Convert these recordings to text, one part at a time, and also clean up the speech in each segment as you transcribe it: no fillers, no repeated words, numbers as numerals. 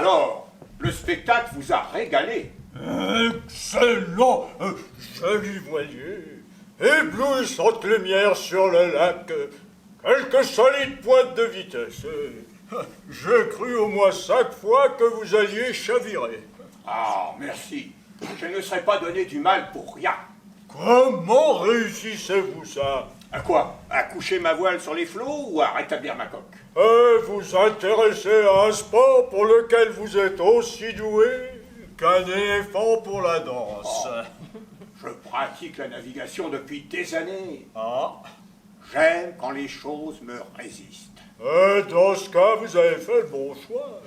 Alors, le spectacle vous a régalé. Excellent, joli voilier, éblouissante lumière sur le lac, quelques solides pointes de vitesse. J'ai cru au moins 5 fois que vous alliez chavirer. Ah, merci. Je ne serais pas donné du mal pour rien. Comment réussissez-vous ça? À quoi? À coucher ma voile sur les flots ou à rétablir ma coque? Vous intéressez à un sport pour lequel vous êtes aussi doué qu'un éléphant pour la danse. Je pratique la navigation depuis des années. Ah. J'aime quand les choses me résistent. Dans ce cas, vous avez fait le bon choix.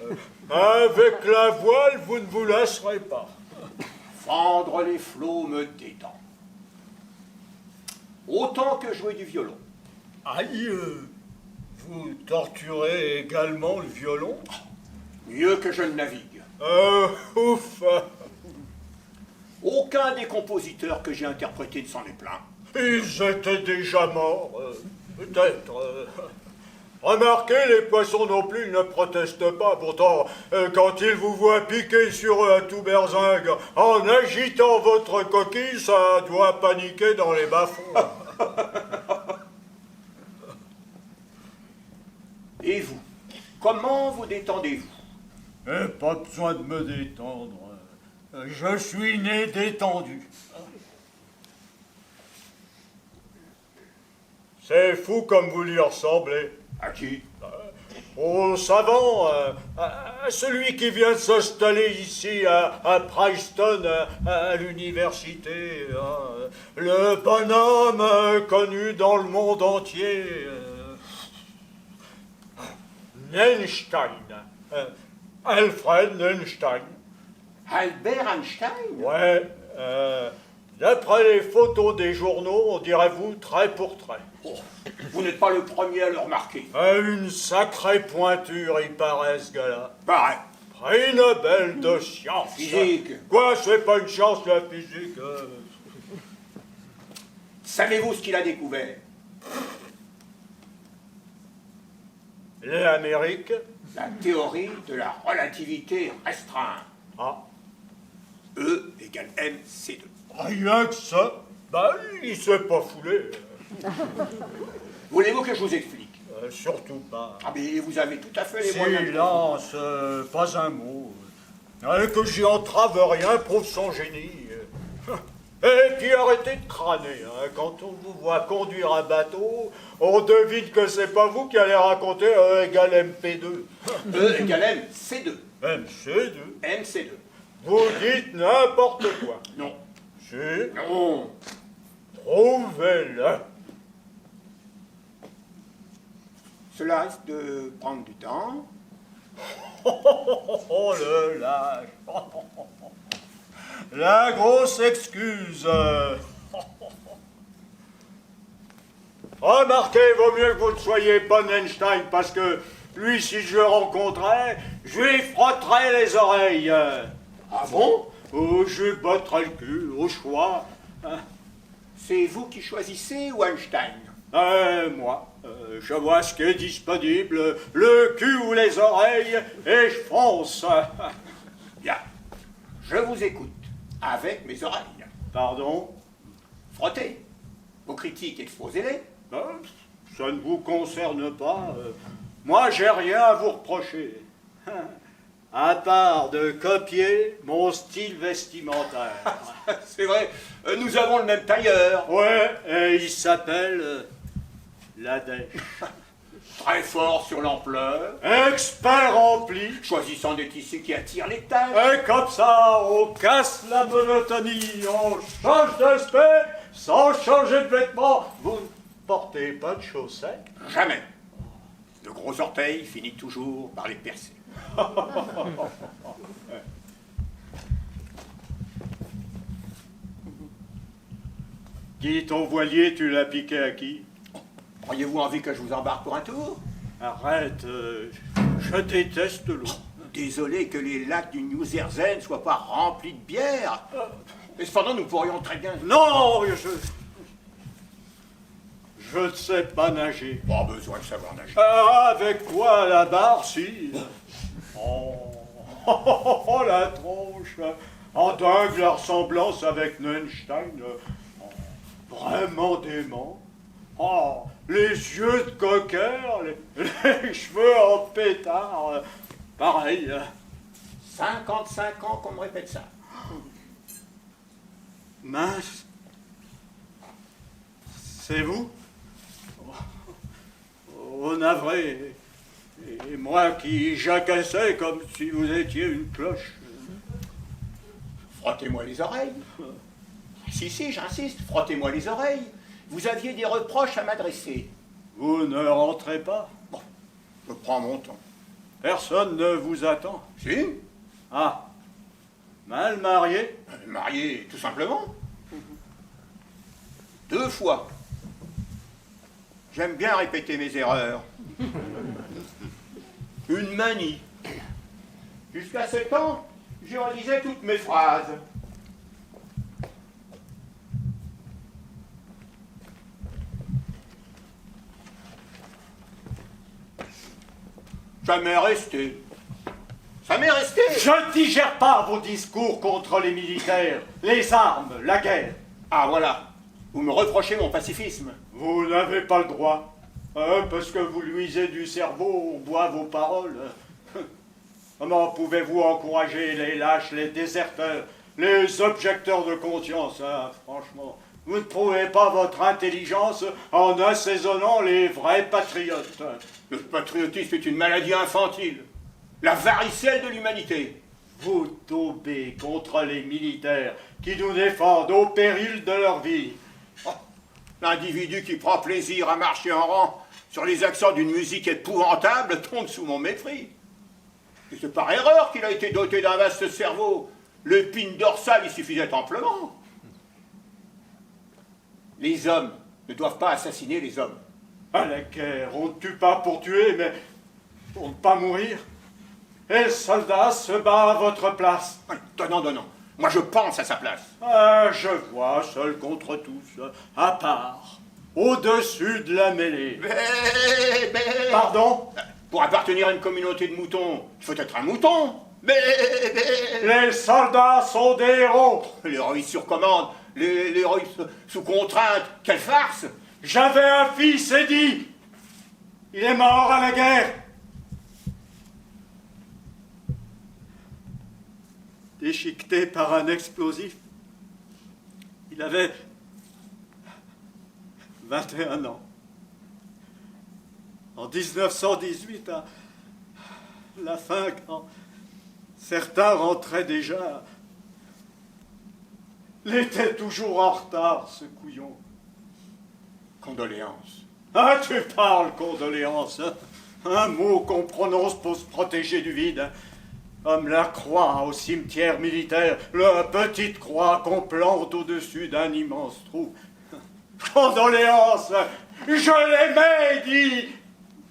Avec la voile, vous ne vous lasserez pas. Fendre les flots me détend. Autant que jouer du violon. Aïe, vous torturez également le violon? Mieux que je ne navigue. Ouf. Aucun des compositeurs que j'ai interprétés ne s'en est plaint. Ils étaient déjà morts, peut-être. Remarquez, les poissons non plus ne protestent pas. Pourtant, quand ils vous voient piquer sur eux à tout berzingue, en agitant votre coquille, ça doit paniquer dans les bas-fonds. Et vous, comment vous détendez-vous? Pas besoin de me détendre. Je suis né détendu. C'est fou comme vous lui ressemblez. À qui? Au savant, à celui qui vient de s'installer ici à Princeton, à l'université. Le bonhomme connu dans le monde entier. Einstein. Alfred Einstein. Albert Einstein? Ouais. D'après les photos des journaux, on dirait vous trait pour trait. Oh, vous n'êtes pas le premier à le remarquer. Une sacrée pointure, il paraît, ce gars-là. Pareil. Prix Nobel de science. Physique. Quoi, c'est pas une science, la physique? Savez-vous ce qu'il a découvert? L'Amérique? La théorie de la relativité restreinte. Ah. E égale mc2. Rien que ça? Il s'est pas foulé. Voulez-vous que je vous explique? Surtout pas. Ah mais vous avez tout à fait les moyens. Silence, pas un mot. Que j'y entrave rien prouve son génie. Et puis arrêtez de crâner. Quand on vous voit conduire un bateau, on devine que c'est pas vous qui allez raconter E égale MP2. E égale mc2. MC2? mc2. Vous dites n'importe quoi. Non. Si. Non. Prouvez-le. Cela risque de prendre du temps. Oh, le lâche. La grosse excuse. Remarquez, vaut mieux que vous ne soyez pas Einstein, parce que lui, si je le rencontrais, je lui frotterais les oreilles. Ah bon? Oh, je lui battrais le cul, au choix. C'est vous qui choisissez ou Einstein? Moi, je vois ce qui est disponible, le cul ou les oreilles, et je fonce. Bien. Je vous écoute. Avec mes oreilles. Pardon? Frottez. Vos critiques, exposez-les. Ça ne vous concerne pas. Moi, j'ai rien à vous reprocher. À part de copier mon style vestimentaire. C'est vrai, nous avons le même tailleur. Ouais, et il s'appelle la dèche. Très fort sur l'ampleur. Expert rempli. Choisissant des tissus qui attirent les taches. Et comme ça, on casse la monotonie. On change d'aspect sans changer de vêtements. Vous ne portez pas de chaussettes? Jamais. Le gros orteil finit toujours par les percer. Dis, ton voilier, tu l'as piqué à qui? Auriez-vous envie que je vous embarque pour un tour? Arrête, je déteste l'eau. Désolé que les lacs du New Jersey ne soient pas remplis de bière. Mais cependant, nous pourrions très bien... Non, je ne sais pas nager. Pas besoin de savoir nager. Avec toi à la barre, si. Oh. Oh, la tronche. En dingue la ressemblance avec Neuenstein. Vraiment dément. Oh, les yeux de cocker, les cheveux en pétard. Pareil. 55 ans qu'on me répète ça. Mince. C'est vous? Oh, navré. Et moi qui jacassais comme si vous étiez une cloche. Frottez-moi les oreilles. Si, j'insiste, frottez-moi les oreilles. Vous aviez des reproches à m'adresser. Vous ne rentrez pas? Bon, je prends mon temps. Personne ne vous attend. Si? Ah. Mal marié? Marié, tout simplement. 2 fois. J'aime bien répéter mes erreurs. Une manie. Jusqu'à 7 ans, je relisais toutes mes phrases. Ça m'est resté. Ça m'est resté. Je ne digère pas vos discours contre les militaires, les armes, la guerre. Ah voilà, vous me reprochez mon pacifisme. Vous n'avez pas le droit. Parce que vous luisez du cerveau, on boit vos paroles. Comment pouvez-vous encourager les lâches, les déserteurs, les objecteurs de conscience, hein, franchement? Vous ne prouvez pas votre intelligence en assaisonnant les vrais patriotes. Le patriotisme est une maladie infantile. La varicelle de l'humanité. Vous taubez contre les militaires qui nous défendent au péril de leur vie. Oh, l'individu qui prend plaisir à marcher en rang sur les accents d'une musique épouvantable tombe sous mon mépris. Et c'est par erreur qu'il a été doté d'un vaste cerveau. L'épine dorsale y suffisait amplement. Les hommes ne doivent pas assassiner les hommes. À la guerre, on ne tue pas pour tuer, mais pour ne pas mourir. Et le soldat se bat à votre place. Donnant. Moi, je pense à sa place. Ah, je vois, seul contre tous, à part, au-dessus de la mêlée. Mais... Pardon? Pour appartenir à une communauté de moutons, il faut être un mouton. Les soldats sont des héros. L'héroïsme sur commande, l'héroïsme sous contrainte, quelle farce! J'avais un fils, Eddie. Il est mort à la guerre. Déchiqueté par un explosif. Il avait 21 ans. En 1918, à la fin, quand certains rentraient déjà, il était toujours en retard, ce couillon. Condoléances. Ah, tu parles condoléances, hein? Un mot qu'on prononce pour se protéger du vide, hein? Comme la croix au cimetière militaire, la petite croix qu'on plante au-dessus d'un immense trou. Condoléances! Je l'aimais, Eddie!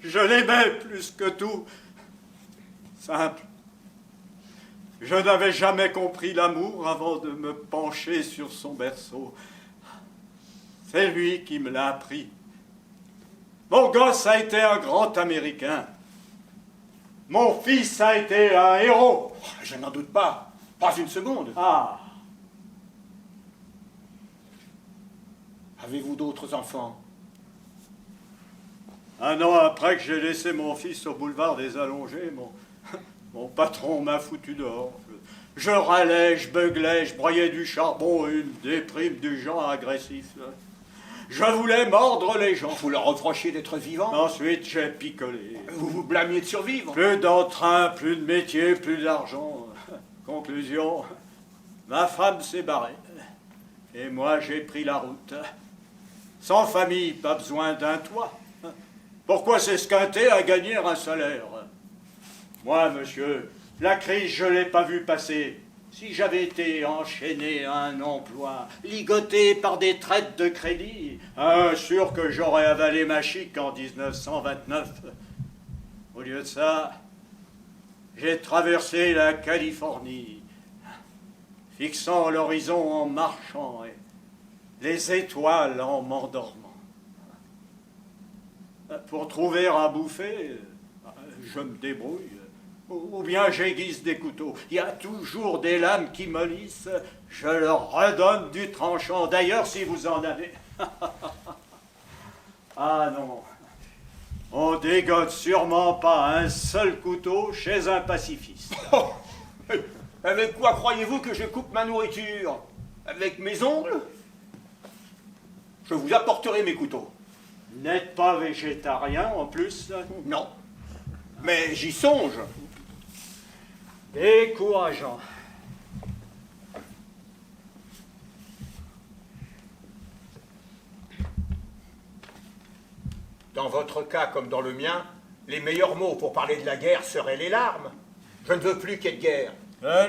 Je l'aimais plus que tout. Simple. Je n'avais jamais compris l'amour avant de me pencher sur son berceau. C'est lui qui me l'a appris. Mon gosse a été un grand Américain. Mon fils a été un héros. Je n'en doute pas. Pas une seconde. Ah. Avez-vous d'autres enfants? 1 an après que j'ai laissé mon fils au boulevard des Allongés, mon patron m'a foutu dehors. Je râlais, je beuglais, je broyais du charbon, une déprime du genre agressif. Je voulais mordre les gens. Vous leur reprochez d'être vivant? Ensuite, j'ai picolé. Vous vous blâmiez de survivre? Plus d'entrain, plus de métier, plus d'argent. Conclusion, ma femme s'est barrée. Et moi, j'ai pris la route. Sans famille, pas besoin d'un toit. Pourquoi s'esquinter à gagner un salaire? Moi, monsieur, la crise, je ne l'ai pas vue passer. Si j'avais été enchaîné à un emploi, ligoté par des traites de crédit, sûr que j'aurais avalé ma chic en 1929. Au lieu de ça, j'ai traversé la Californie, fixant l'horizon en marchant et les étoiles en m'endormant. Pour trouver à bouffer, je me débrouille. ou bien j'aiguise des couteaux. Il y a toujours des lames qui mollissent. Je leur redonne du tranchant. D'ailleurs, si vous en avez... Ah non, on dégote sûrement pas un seul couteau chez un pacifiste. Oh, avec quoi croyez-vous que je coupe ma nourriture? Avec mes ongles? Je vous apporterai mes couteaux. N'êtes pas végétarien en plus? Non, mais j'y songe. Décourageant. Dans votre cas comme dans le mien, les meilleurs mots pour parler de la guerre seraient les larmes. Je ne veux plus qu'il y ait de guerre.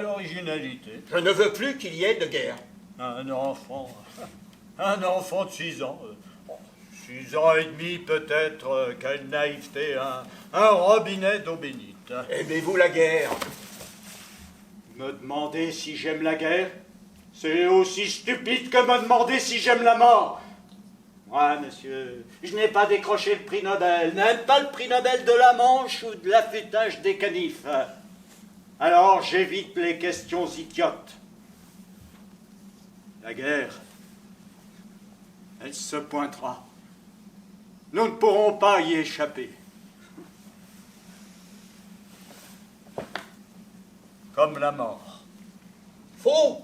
L'originalité. Je ne veux plus qu'il y ait de guerre. Un enfant de 6 ans. 6 ans et demi peut-être, quelle naïveté, un robinet d'eau bénite. Aimez-vous la guerre? Me demander si j'aime la guerre, c'est aussi stupide que me demander si j'aime la mort. Moi, monsieur, je n'ai pas décroché le prix Nobel, même pas le prix Nobel de la Manche ou de l'affûtage des canifs. Alors j'évite les questions idiotes. La guerre, elle se pointera. Nous ne pourrons pas y échapper. Comme la mort. Faux!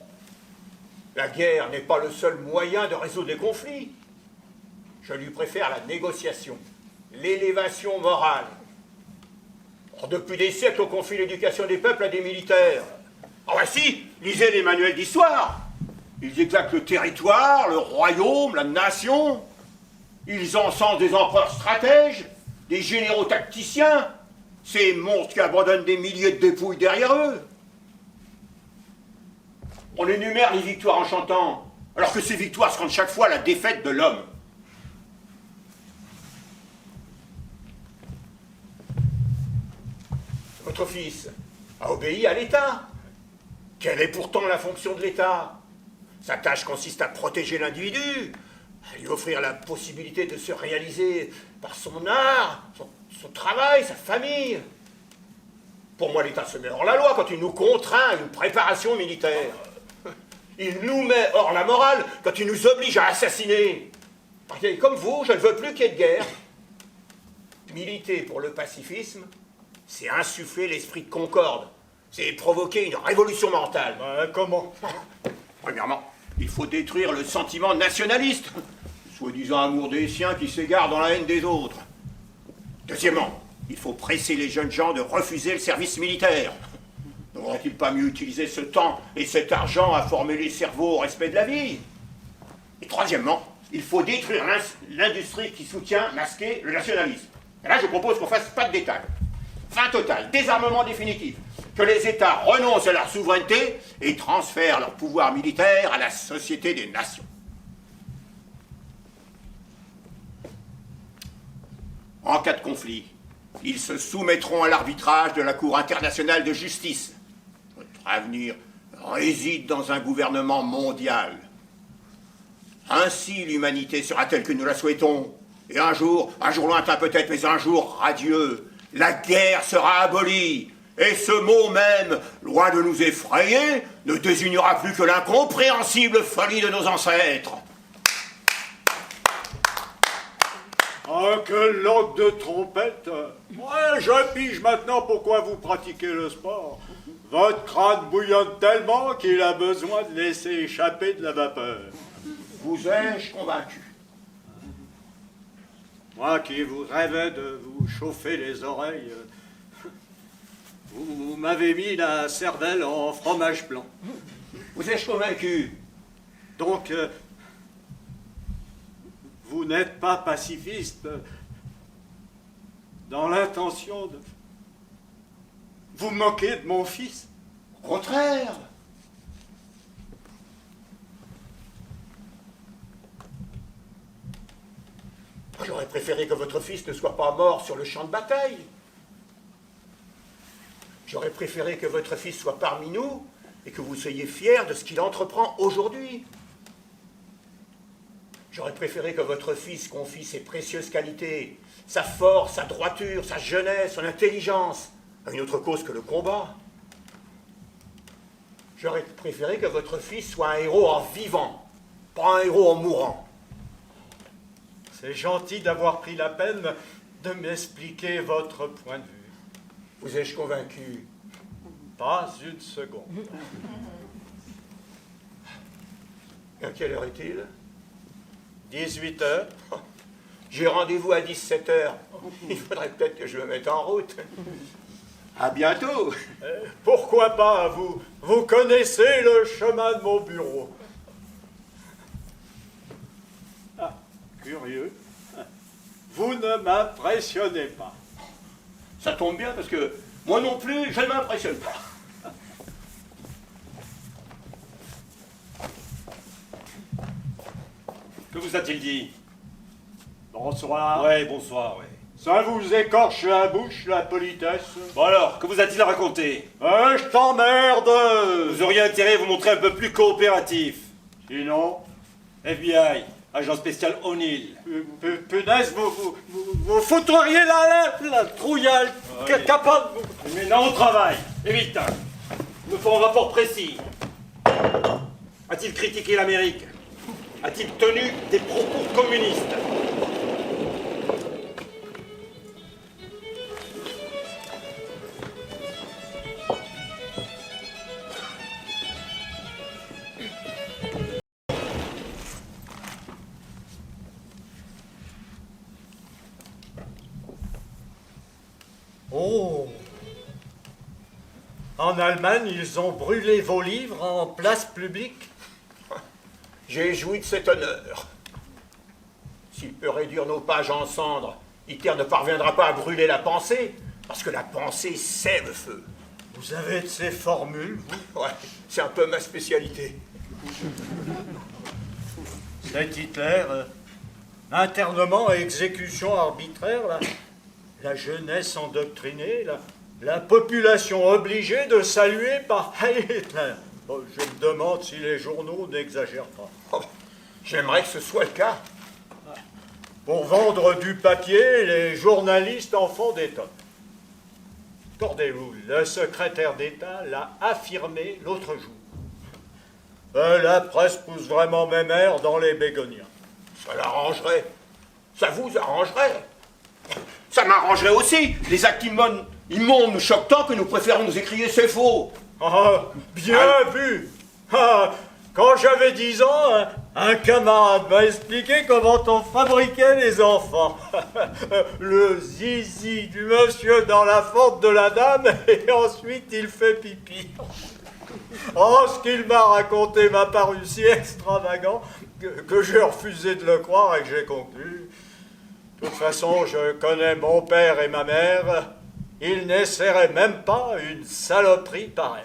La guerre n'est pas le seul moyen de résoudre les conflits. Je lui préfère la négociation, l'élévation morale. Or, depuis des siècles, on confie l'éducation des peuples à des militaires. Ah bah si, lisez les manuels d'histoire. Ils exactent le territoire, le royaume, la nation. Ils encensent des empereurs stratèges, des généraux tacticiens, ces monstres qui abandonnent des milliers de dépouilles derrière eux. On énumère les victoires en chantant, alors que ces victoires seront chaque fois la défaite de l'homme. Votre fils a obéi à l'État. Quelle est pourtant la fonction de l'État? Sa tâche consiste à protéger l'individu, à lui offrir la possibilité de se réaliser par son art, son travail, sa famille. Pour moi, l'État se met hors la loi quand il nous contraint à une préparation militaire. Il nous met hors la morale quand il nous oblige à assassiner. Et comme vous, je ne veux plus qu'il y ait de guerre. Militer pour le pacifisme, c'est insuffler l'esprit de concorde. C'est provoquer une révolution mentale. Comment? Premièrement, il faut détruire le sentiment nationaliste, soi-disant amour des siens qui s'égare dans la haine des autres. Deuxièmement, il faut presser les jeunes gens de refuser le service militaire. N'aurait-il pas mieux utilisé ce temps et cet argent à former les cerveaux au respect de la vie? Et troisièmement, il faut détruire l'industrie qui soutient, masquer le nationalisme. Et là, je propose qu'on fasse pas de détails. Fin totale, désarmement définitif. Que les États renoncent à leur souveraineté et transfèrent leur pouvoir militaire à la Société des Nations. En cas de conflit, ils se soumettront à l'arbitrage de la Cour internationale de justice. Notre avenir réside dans un gouvernement mondial. Ainsi l'humanité sera telle que nous la souhaitons. Et un jour lointain peut-être, mais un jour radieux, la guerre sera abolie. Et ce mot même, loin de nous effrayer, ne désignera plus que l'incompréhensible folie de nos ancêtres. Ah, quelle langue de trompette! Ouais, je pige maintenant pourquoi vous pratiquez le sport. Votre crâne bouillonne tellement qu'il a besoin de laisser échapper de la vapeur. Vous ai-je convaincu? Moi qui vous rêvais de vous chauffer les oreilles, vous m'avez mis la cervelle en fromage blanc. Vous ai-je convaincu? Donc, vous n'êtes pas pacifiste dans l'intention de vous moquer de mon fils? Au contraire. J'aurais préféré que votre fils ne soit pas mort sur le champ de bataille. J'aurais préféré que votre fils soit parmi nous et que vous soyez fiers de ce qu'il entreprend aujourd'hui. J'aurais préféré que votre fils confie ses précieuses qualités, sa force, sa droiture, sa jeunesse, son intelligence, à une autre cause que le combat. J'aurais préféré que votre fils soit un héros en vivant, pas un héros en mourant. C'est gentil d'avoir pris la peine de m'expliquer votre point de vue. Vous ai-je convaincu? Pas une seconde. Et à quelle heure est-il? 18 heures. J'ai rendez-vous à 17 heures. Il faudrait peut-être que je me mette en route. À bientôt. Pourquoi pas, vous connaissez le chemin de mon bureau. Ah, curieux. Vous ne m'impressionnez pas. Ça tombe bien parce que moi non plus, je ne m'impressionne pas. Que vous a-t-il dit? Bonsoir. Ouais, bonsoir, ouais. Ça vous écorche la bouche, la politesse? Bon alors, que vous a-t-il raconté? Je t'emmerde. Vous auriez intérêt à vous montrer un peu plus coopératif. Sinon, FBI, agent spécial O'Neill. punaise, vous foutriez la trouillale capable. Maintenant au travail, et vite. Il me faut un rapport précis. A-t-il critiqué l'Amérique? A-t-il tenu des propos communistes? Oh! En Allemagne, ils ont brûlé vos livres en place publique? J'ai joui de cet honneur. S'il peut réduire nos pages en cendres, Hitler ne parviendra pas à brûler la pensée, parce que la pensée, c'est le feu. Vous avez de ces formules, vous? Ouais, c'est un peu ma spécialité. C'est Hitler. Internement et exécution arbitraire, la jeunesse endoctrinée, la population obligée de saluer par Hitler. Bon, je me demande si les journaux n'exagèrent pas. Oh, j'aimerais que ce soit le cas. Pour vendre du papier, les journalistes en font des tonnes. Accordez-vous, le secrétaire d'État l'a affirmé l'autre jour. La presse pousse vraiment mes mères dans les bégonias. Ça l'arrangerait. Ça vous arrangerait. Ça m'arrangerait aussi. Les actes immondes nous choquent tant que nous préférons nous écrier c'est faux. Ah, bien vu. Ah, quand j'avais 10 ans, un camarade m'a expliqué comment on fabriquait les enfants. Le zizi du monsieur dans la fente de la dame et ensuite il fait pipi. Oh, ce qu'il m'a raconté m'a paru si extravagant que j'ai refusé de le croire et que j'ai conclu. De toute façon, je connais mon père et ma mère. Ils n'essaieraient même pas une saloperie pareille.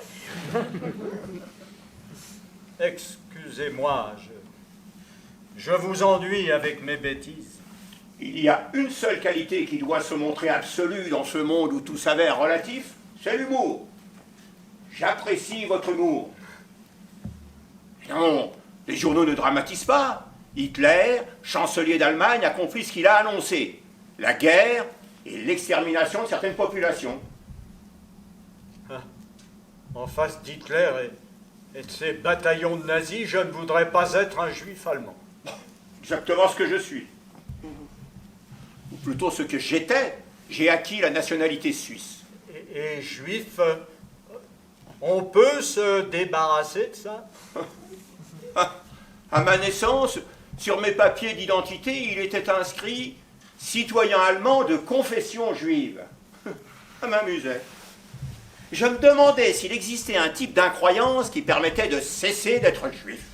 Excusez-moi, je vous ennuie avec mes bêtises. Il y a une seule qualité qui doit se montrer absolue dans ce monde où tout s'avère relatif, c'est l'humour. J'apprécie votre humour. Non, les journaux ne dramatisent pas. Hitler, chancelier d'Allemagne, accomplit ce qu'il a annoncé. La guerre et l'extermination de certaines populations. En face d'Hitler et de ces bataillons de nazis, je ne voudrais pas être un juif allemand. Exactement ce que je suis. Ou plutôt ce que j'étais. J'ai acquis la nationalité suisse. Et juif, on peut se débarrasser de ça? À ma naissance, sur mes papiers d'identité, il était inscrit « citoyen allemand de confession juive ». Ça m'amusait. Je me demandais s'il existait un type d'incroyance qui permettait de cesser d'être juif.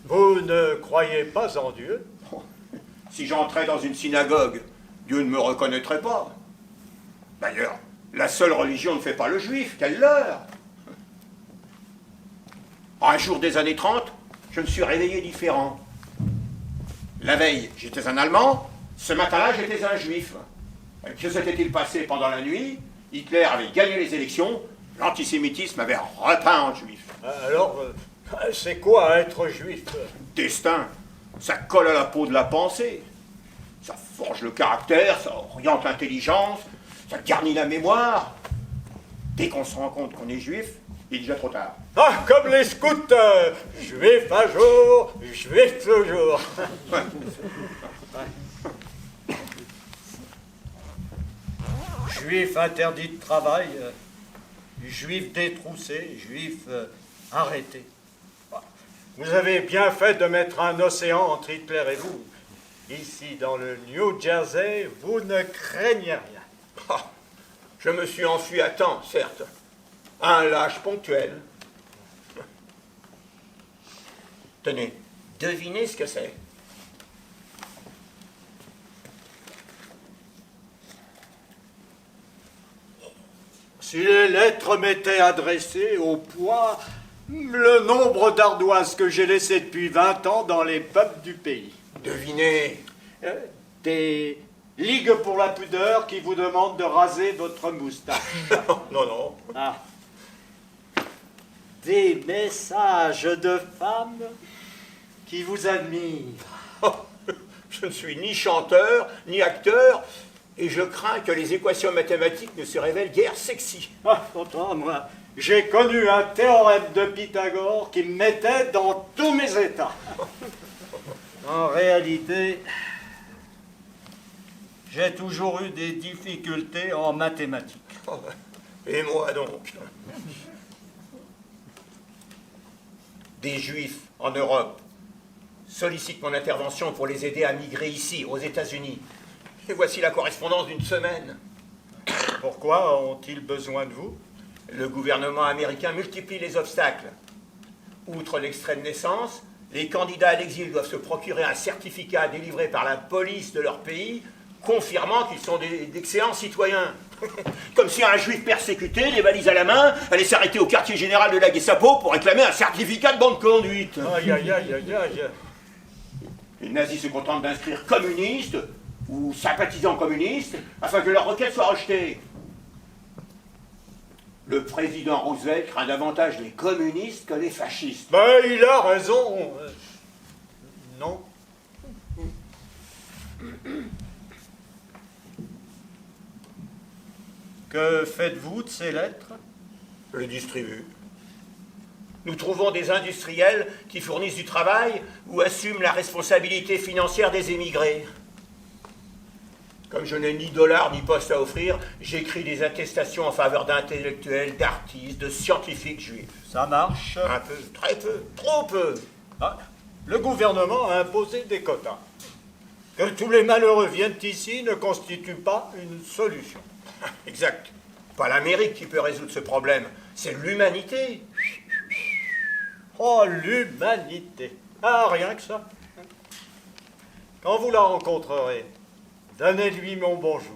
Vous ne croyez pas en Dieu? Si j'entrais dans une synagogue, Dieu ne me reconnaîtrait pas. D'ailleurs, la seule religion ne fait pas le juif, quelle l'heure! Un jour des années 30, je me suis réveillé différent. La veille, j'étais un Allemand, ce matin-là, j'étais un Juif. Et que s'était-il passé pendant la nuit? Hitler avait gagné les élections, l'antisémitisme avait repeint en Juif. Alors, c'est quoi être juif? Destin, ça colle à la peau de la pensée. Ça forge le caractère, ça oriente l'intelligence, ça garnit la mémoire. Dès qu'on se rend compte qu'on est juif, il est déjà trop tard. Ah, comme les scouts, juif un jour, juif toujours. Juif interdit de travail, juif détroussé, juif arrêté. Vous avez bien fait de mettre un océan entre Hitler et vous. Ici, dans le New Jersey, vous ne craignez rien. Ah, je me suis enfui à temps, certes. Un lâche ponctuel. Tenez, devinez ce que c'est. Si les lettres m'étaient adressées au poids, le nombre d'ardoises que j'ai laissées depuis 20 ans dans les pubs du pays. Devinez. Des ligues pour la pudeur qui vous demandent de raser votre moustache. Non, non. Ah. Des messages de femmes qui vous admirent. Je ne suis ni chanteur, ni acteur, et je crains que les équations mathématiques ne se révèlent guère sexy. Ah, pourtant, moi, j'ai connu un théorème de Pythagore qui me mettait dans tous mes états. En réalité, j'ai toujours eu des difficultés en mathématiques. Et moi donc. Des Juifs en Europe sollicitent mon intervention pour les aider à migrer ici, aux États-Unis. Et voici la correspondance d'une semaine. Pourquoi ont-ils besoin de vous? Le gouvernement américain multiplie les obstacles. Outre l'extrait de naissance, les candidats à l'exil doivent se procurer un certificat délivré par la police de leur pays, confirmant qu'ils sont d'excellents citoyens. Comme si un juif persécuté, les valises à la main, allait s'arrêter au quartier général de la Gestapo pour réclamer un certificat de bonne conduite. Aïe, aïe, aïe, aïe, aïe. Les nazis se contentent d'inscrire communistes ou sympathisants communistes afin que leur requête soit rejetée. Le président Roosevelt craint davantage les communistes que les fascistes. Ben, il a raison. Non. Que faites-vous de ces lettres? Je les distribue. Nous trouvons des industriels qui fournissent du travail ou assument la responsabilité financière des émigrés. Comme je n'ai ni dollars ni poste à offrir, j'écris des attestations en faveur d'intellectuels, d'artistes, de scientifiques juifs. Ça marche? Un peu, très peu, trop peu. Ah, le gouvernement a imposé des quotas. Que tous les malheureux viennent ici ne constitue pas une solution. Exact. Pas l'Amérique qui peut résoudre ce problème, c'est l'humanité. Oh, l'humanité! Ah, rien que ça. Quand vous la rencontrerez, donnez-lui mon bonjour.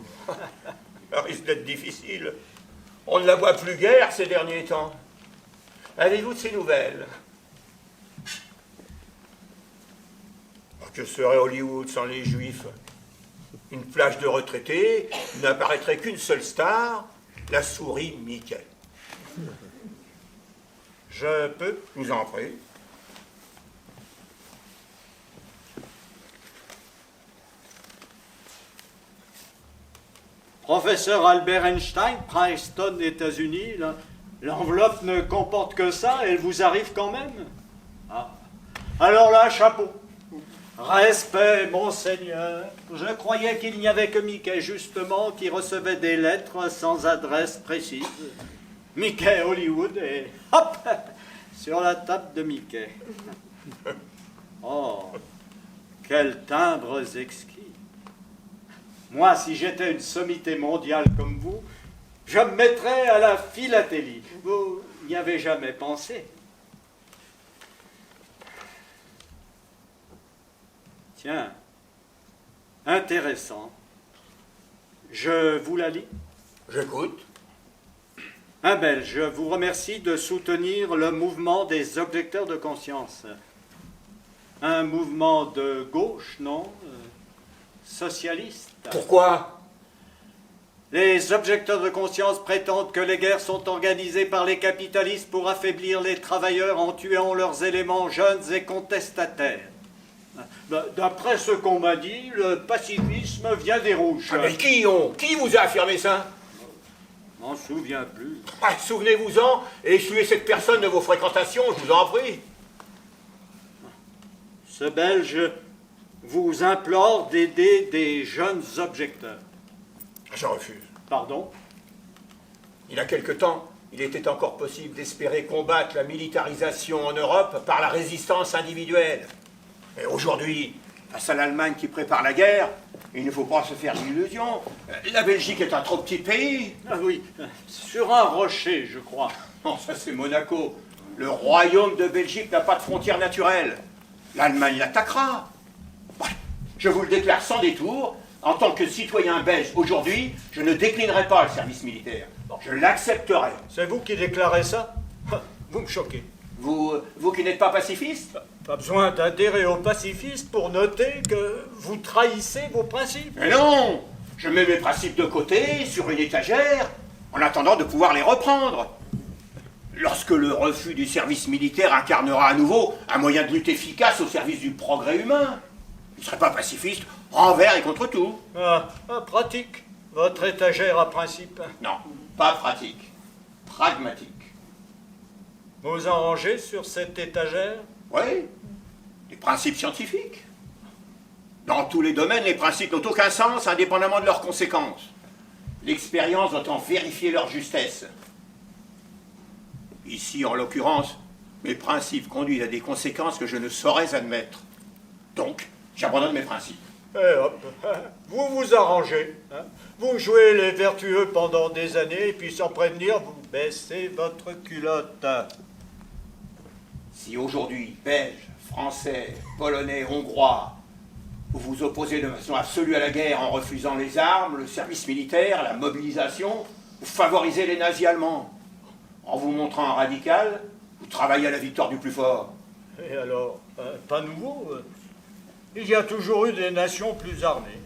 Ça risque d'être difficile. On ne la voit plus guère ces derniers temps. Avez-vous de ces nouvelles? Que serait Hollywood sans les Juifs? Une plage de retraités, il n'apparaîtrait qu'une seule star, la souris Mickey. Je peux? Je vous en prie. Professeur Albert Einstein, Princeton, États-Unis, l'enveloppe ne comporte que ça, elle vous arrive quand même? Ah. Alors là, chapeau. Respect, monseigneur. Je croyais qu'il n'y avait que Mickey, justement, qui recevait des lettres sans adresse précise. Mickey Hollywood et hop, sur la table de Mickey. Oh, quels timbres exquis. Moi, si j'étais une sommité mondiale comme vous, je me mettrais à la philatélie. Vous n'y avez jamais pensé? Tiens, intéressant. Je vous la lis. J'écoute. Un Belge, je vous remercie de soutenir le mouvement des objecteurs de conscience. Un mouvement de gauche, non? Socialiste. Pourquoi? Les objecteurs de conscience prétendent que les guerres sont organisées par les capitalistes pour affaiblir les travailleurs en tuant leurs éléments jeunes et contestataires. D'après ce qu'on m'a dit, le pacifisme vient des rouges. Ah, mais qui vous a affirmé ça? M'en souviens plus. Ah, souvenez-vous-en et excluez cette personne de vos fréquentations, je vous en prie. Ce Belge vous implore d'aider des jeunes objecteurs. Je refuse. Pardon? Il y a quelque temps, il était encore possible d'espérer combattre la militarisation en Europe par la résistance individuelle. Et aujourd'hui, face à l'Allemagne qui prépare la guerre, il ne faut pas se faire d'illusions. La Belgique est un trop petit pays. Ah oui, sur un rocher, je crois. Non, ça c'est Monaco. Le royaume de Belgique n'a pas de frontières naturelles. L'Allemagne l'attaquera. Ouais, je vous le déclare sans détour, en tant que citoyen belge aujourd'hui, je ne déclinerai pas le service militaire. Je l'accepterai. C'est vous qui déclarez ça? Vous me choquez. Vous qui n'êtes pas pacifiste? Pas besoin d'adhérer aux pacifistes pour noter que vous trahissez vos principes. Mais non! Je mets mes principes de côté, sur une étagère, en attendant de pouvoir les reprendre. Lorsque le refus du service militaire incarnera à nouveau un moyen de lutte efficace au service du progrès humain, je ne serai pas pacifiste envers et contre tout. Pratique. Votre étagère à principe. Non, pas pratique, pragmatique. Vous en rangez sur cette étagère? Oui, les principes scientifiques. Dans tous les domaines, les principes n'ont aucun sens indépendamment de leurs conséquences. L'expérience doit en vérifier leur justesse. Ici, en l'occurrence, mes principes conduisent à des conséquences que je ne saurais admettre. Donc, j'abandonne mes principes. Et hop, vous vous arrangez. Hein. Vous jouez les vertueux pendant des années, et puis sans prévenir, vous baissez votre culotte. Si aujourd'hui, Belges, Français, Polonais, Hongrois, vous vous opposez de façon absolue à la guerre en refusant les armes, le service militaire, la mobilisation, vous favorisez les nazis allemands. En vous montrant un radical, vous travaillez à la victoire du plus fort. Et alors, pas nouveau. Il y a toujours eu des nations plus armées,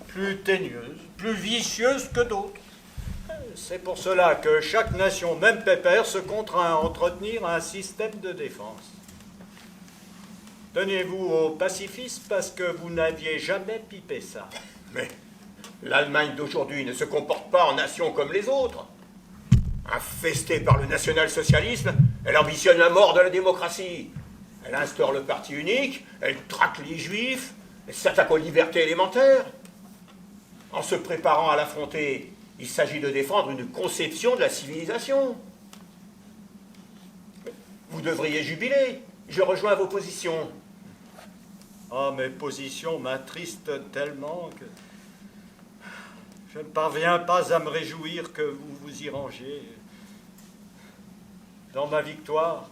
plus teigneuses, plus vicieuses que d'autres. C'est pour cela que chaque nation, même pépère, se contraint à entretenir un système de défense. Tenez-vous au pacifisme parce que vous n'aviez jamais pipé ça. Mais l'Allemagne d'aujourd'hui ne se comporte pas en nation comme les autres. Infestée par le national-socialisme, elle ambitionne la mort de la démocratie. Elle instaure le parti unique, elle traque les juifs, elle s'attaque aux libertés élémentaires. En se préparant à l'affronter, il s'agit de défendre une conception de la civilisation. Vous devriez jubiler. Je rejoins vos positions. Ah, mes positions m'attristent tellement que je ne parviens pas à me réjouir que vous vous y rangiez. Dans ma victoire,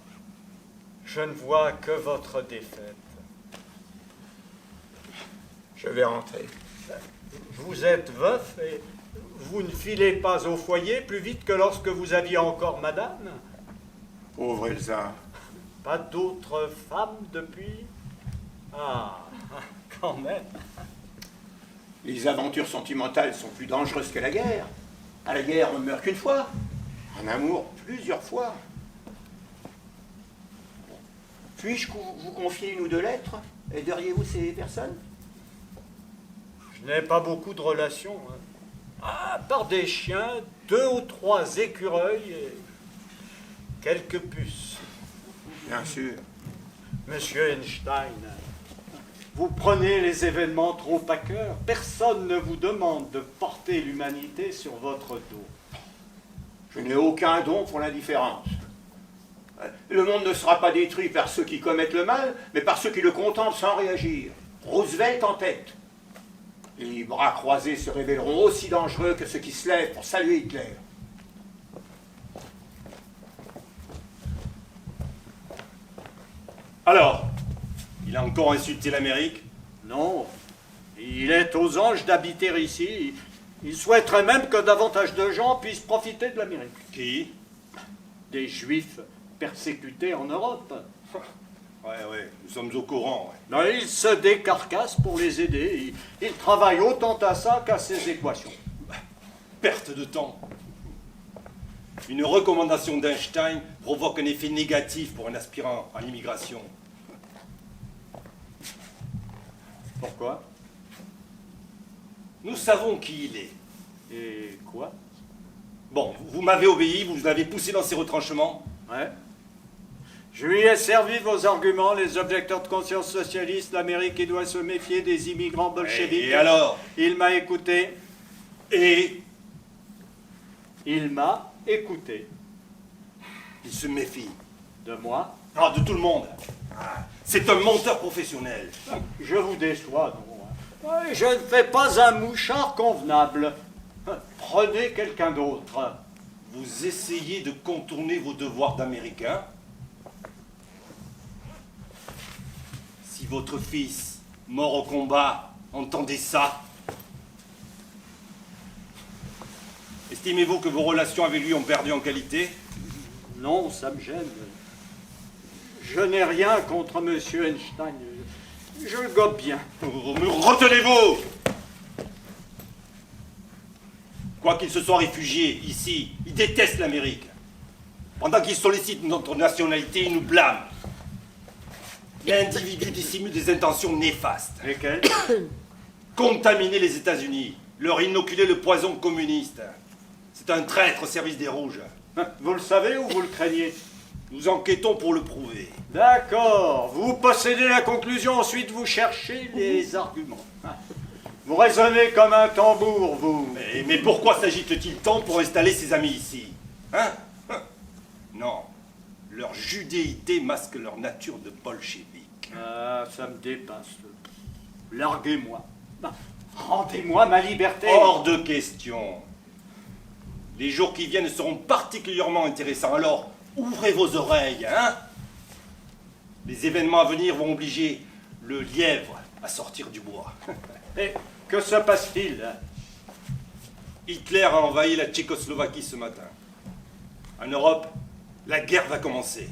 je ne vois que votre défaite. Je vais rentrer. Vous êtes veuf et vous ne filez pas au foyer plus vite que lorsque vous aviez encore madame? Pauvre Elsa. Pas d'autres femmes depuis? Ah, quand même. Les aventures sentimentales sont plus dangereuses que la guerre. À la guerre, on ne meurt qu'une fois. En amour, plusieurs fois. Puis-je vous confier une ou deux lettres? Aideriez-vous ces personnes? Je n'ai pas beaucoup de relations. Hein. Ah, par des chiens, 2 ou 3 écureuils et quelques puces. Bien sûr. Monsieur Einstein, Vous prenez les événements trop à cœur. Personne ne vous demande de porter l'humanité sur votre dos. Je n'ai aucun don pour l'indifférence. Le monde ne sera pas détruit par ceux qui commettent le mal, mais par ceux qui le contemplent sans réagir. Roosevelt en tête. Les bras croisés se révéleront aussi dangereux que ceux qui se lèvent pour saluer Hitler. Alors, il a encore insulté l'Amérique? Non, il est aux anges d'habiter ici. Il souhaiterait même que davantage de gens puissent profiter de l'Amérique. Qui? Des Juifs persécutés en Europe. Ouais, nous sommes au courant. Ouais. Non, il se décarcasse pour les aider. Il travaille autant à ça qu'à ses équations. Perte de temps. Une recommandation d'Einstein provoque un effet négatif pour un aspirant à l'immigration. Pourquoi? Nous savons qui il est. Et quoi? Bon, vous m'avez obéi, vous l'avez poussé dans ses retranchements. Ouais. Je lui ai servi vos arguments, les objecteurs de conscience socialiste, l'Amérique qui doit se méfier des immigrants bolcheviques. Et alors? Il m'a écouté. Et Il m'a écouté. il se méfie. De moi. Ah, de tout le monde. Ah, c'est un menteur professionnel. Je vous déçois, non. Ouais, je ne fais pas un mouchard convenable. Prenez quelqu'un d'autre. Vous essayez de contourner vos devoirs d'Américain. Si votre fils, mort au combat, entendait ça, estimez-vous que vos relations avec lui ont perdu en qualité? Non, ça me gêne. Je n'ai rien contre M. Einstein. Je le gobe bien. Retenez-vous! Quoi qu'il se soit réfugié ici, il déteste l'Amérique. Pendant qu'il sollicite notre nationalité, il nous blâme. L'individu dissimule des intentions néfastes. Lesquels? Contaminer les États-Unis, leur inoculer le poison communiste. C'est un traître au service des Rouges. Vous le savez ou vous le craignez? Nous enquêtons pour le prouver. D'accord. Vous possédez la conclusion, ensuite vous cherchez les arguments. Vous raisonnez comme un tambour, vous. Mais pourquoi s'agite-t-il tant pour installer ses amis ici? Hein? Non. Leur judéité masque leur nature de bolchevique. Ah, ça me dépasse. Larguez-moi. Rendez-moi ma liberté. Hors de question. Les jours qui viennent seront particulièrement intéressants, alors ouvrez vos oreilles, hein? Les événements à venir vont obliger le lièvre à sortir du bois. Et que se passe-t-il? Hitler a envahi la Tchécoslovaquie ce matin. En Europe, la guerre va commencer.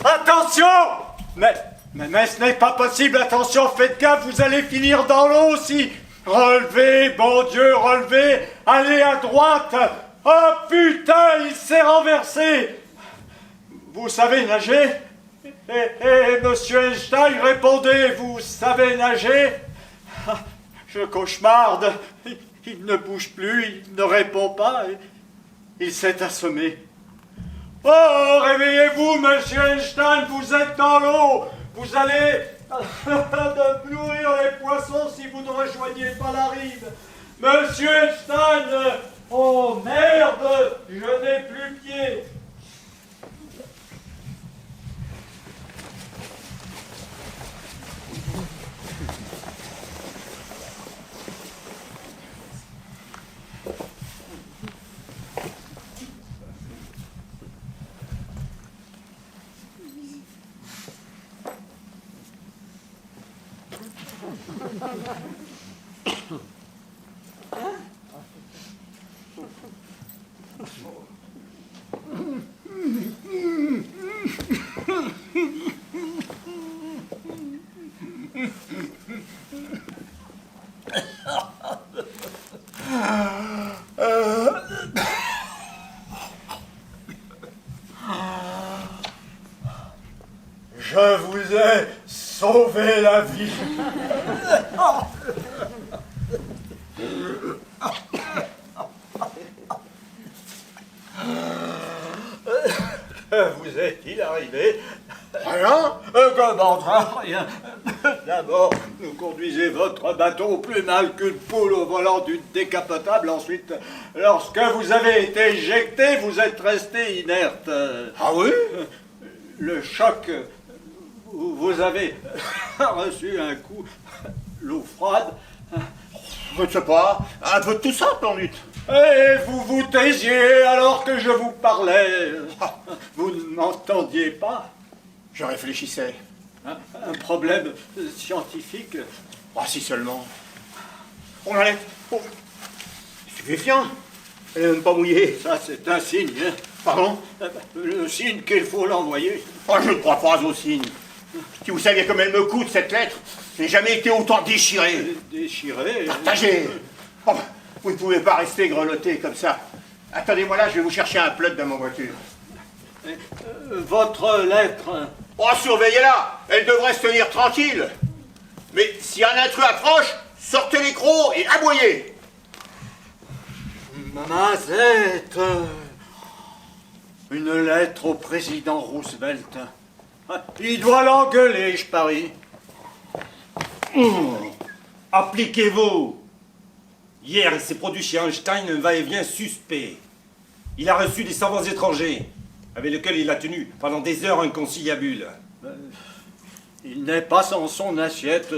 Attention! Mais ce n'est pas possible, attention, faites gaffe, vous allez finir dans l'eau aussi. Relevez, bon Dieu, relevez, allez à droite. Oh putain, il s'est renversé. Vous savez nager? Monsieur Einstein, répondez, vous savez nager? Je cauchemarde, il ne bouge plus, il ne répond pas, il s'est assommé. Oh, réveillez-vous, monsieur Einstein, vous êtes dans l'eau. Vous allez de nourrir les poissons si vous ne rejoignez pas la rive. Monsieur Einstein, oh merde, je n'ai plus pied. Je vous ai sauvé la vie. Que vous est-il arrivé? Rien? Comment rien? D'abord, vous conduisez votre bateau plus mal qu'une poule au volant d'une décapotable. Ensuite, lorsque vous avez été éjecté, vous êtes resté inerte. Ah oui? Le choc, vous avez reçu un coup, l'eau froide. Je ne sais pas. Un peu de tout ça, sans doute. Et vous vous taisiez alors que je vous parlais. Vous ne m'entendiez pas. Je réfléchissais. Un problème scientifique. Ah, si seulement. On allait. Oh. Stupéfiant. Elle n'est même pas mouillée. Ça, c'est un signe. Hein. Pardon? Le signe qu'il faut l'envoyer. Oh, je ne crois pas au signe. Si vous saviez comme elle me coûte, cette lettre, je n'ai jamais été autant déchiré. Déchiré. Partagé. Oh, vous ne pouvez pas rester grelotté comme ça. Attendez-moi là, je vais vous chercher un plot dans ma voiture. Votre lettre. Oh, surveillez-la. Elle devrait se tenir tranquille. Mais si un intrus approche, sortez les crocs et aboyez. Mazette. Une lettre au président Roosevelt. Il doit l'engueuler, je parie. Appliquez-vous. Hier, il s'est produit chez Einstein un va-et-vient suspect. Il a reçu des savants étrangers, avec lesquels il a tenu pendant des heures un conciliabule. Il n'est pas sans son assiette.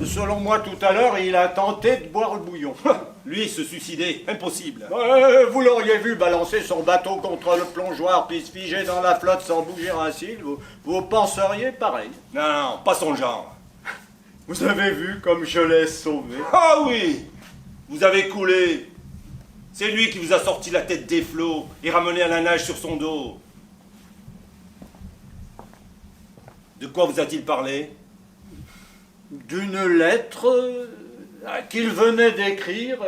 Selon moi, tout à l'heure, il a tenté de boire le bouillon. Lui, se suicider, impossible. Vous l'auriez vu balancer son bateau contre le plongeoir puis se figer dans la flotte sans bouger un cil, vous penseriez pareil. Non, non, pas son genre. Vous avez vu comme je l'ai sauvé. Ah oui, vous avez coulé. C'est lui qui vous a sorti la tête des flots et ramené à la nage sur son dos. De quoi vous a-t-il parlé? D'une lettre qu'il venait d'écrire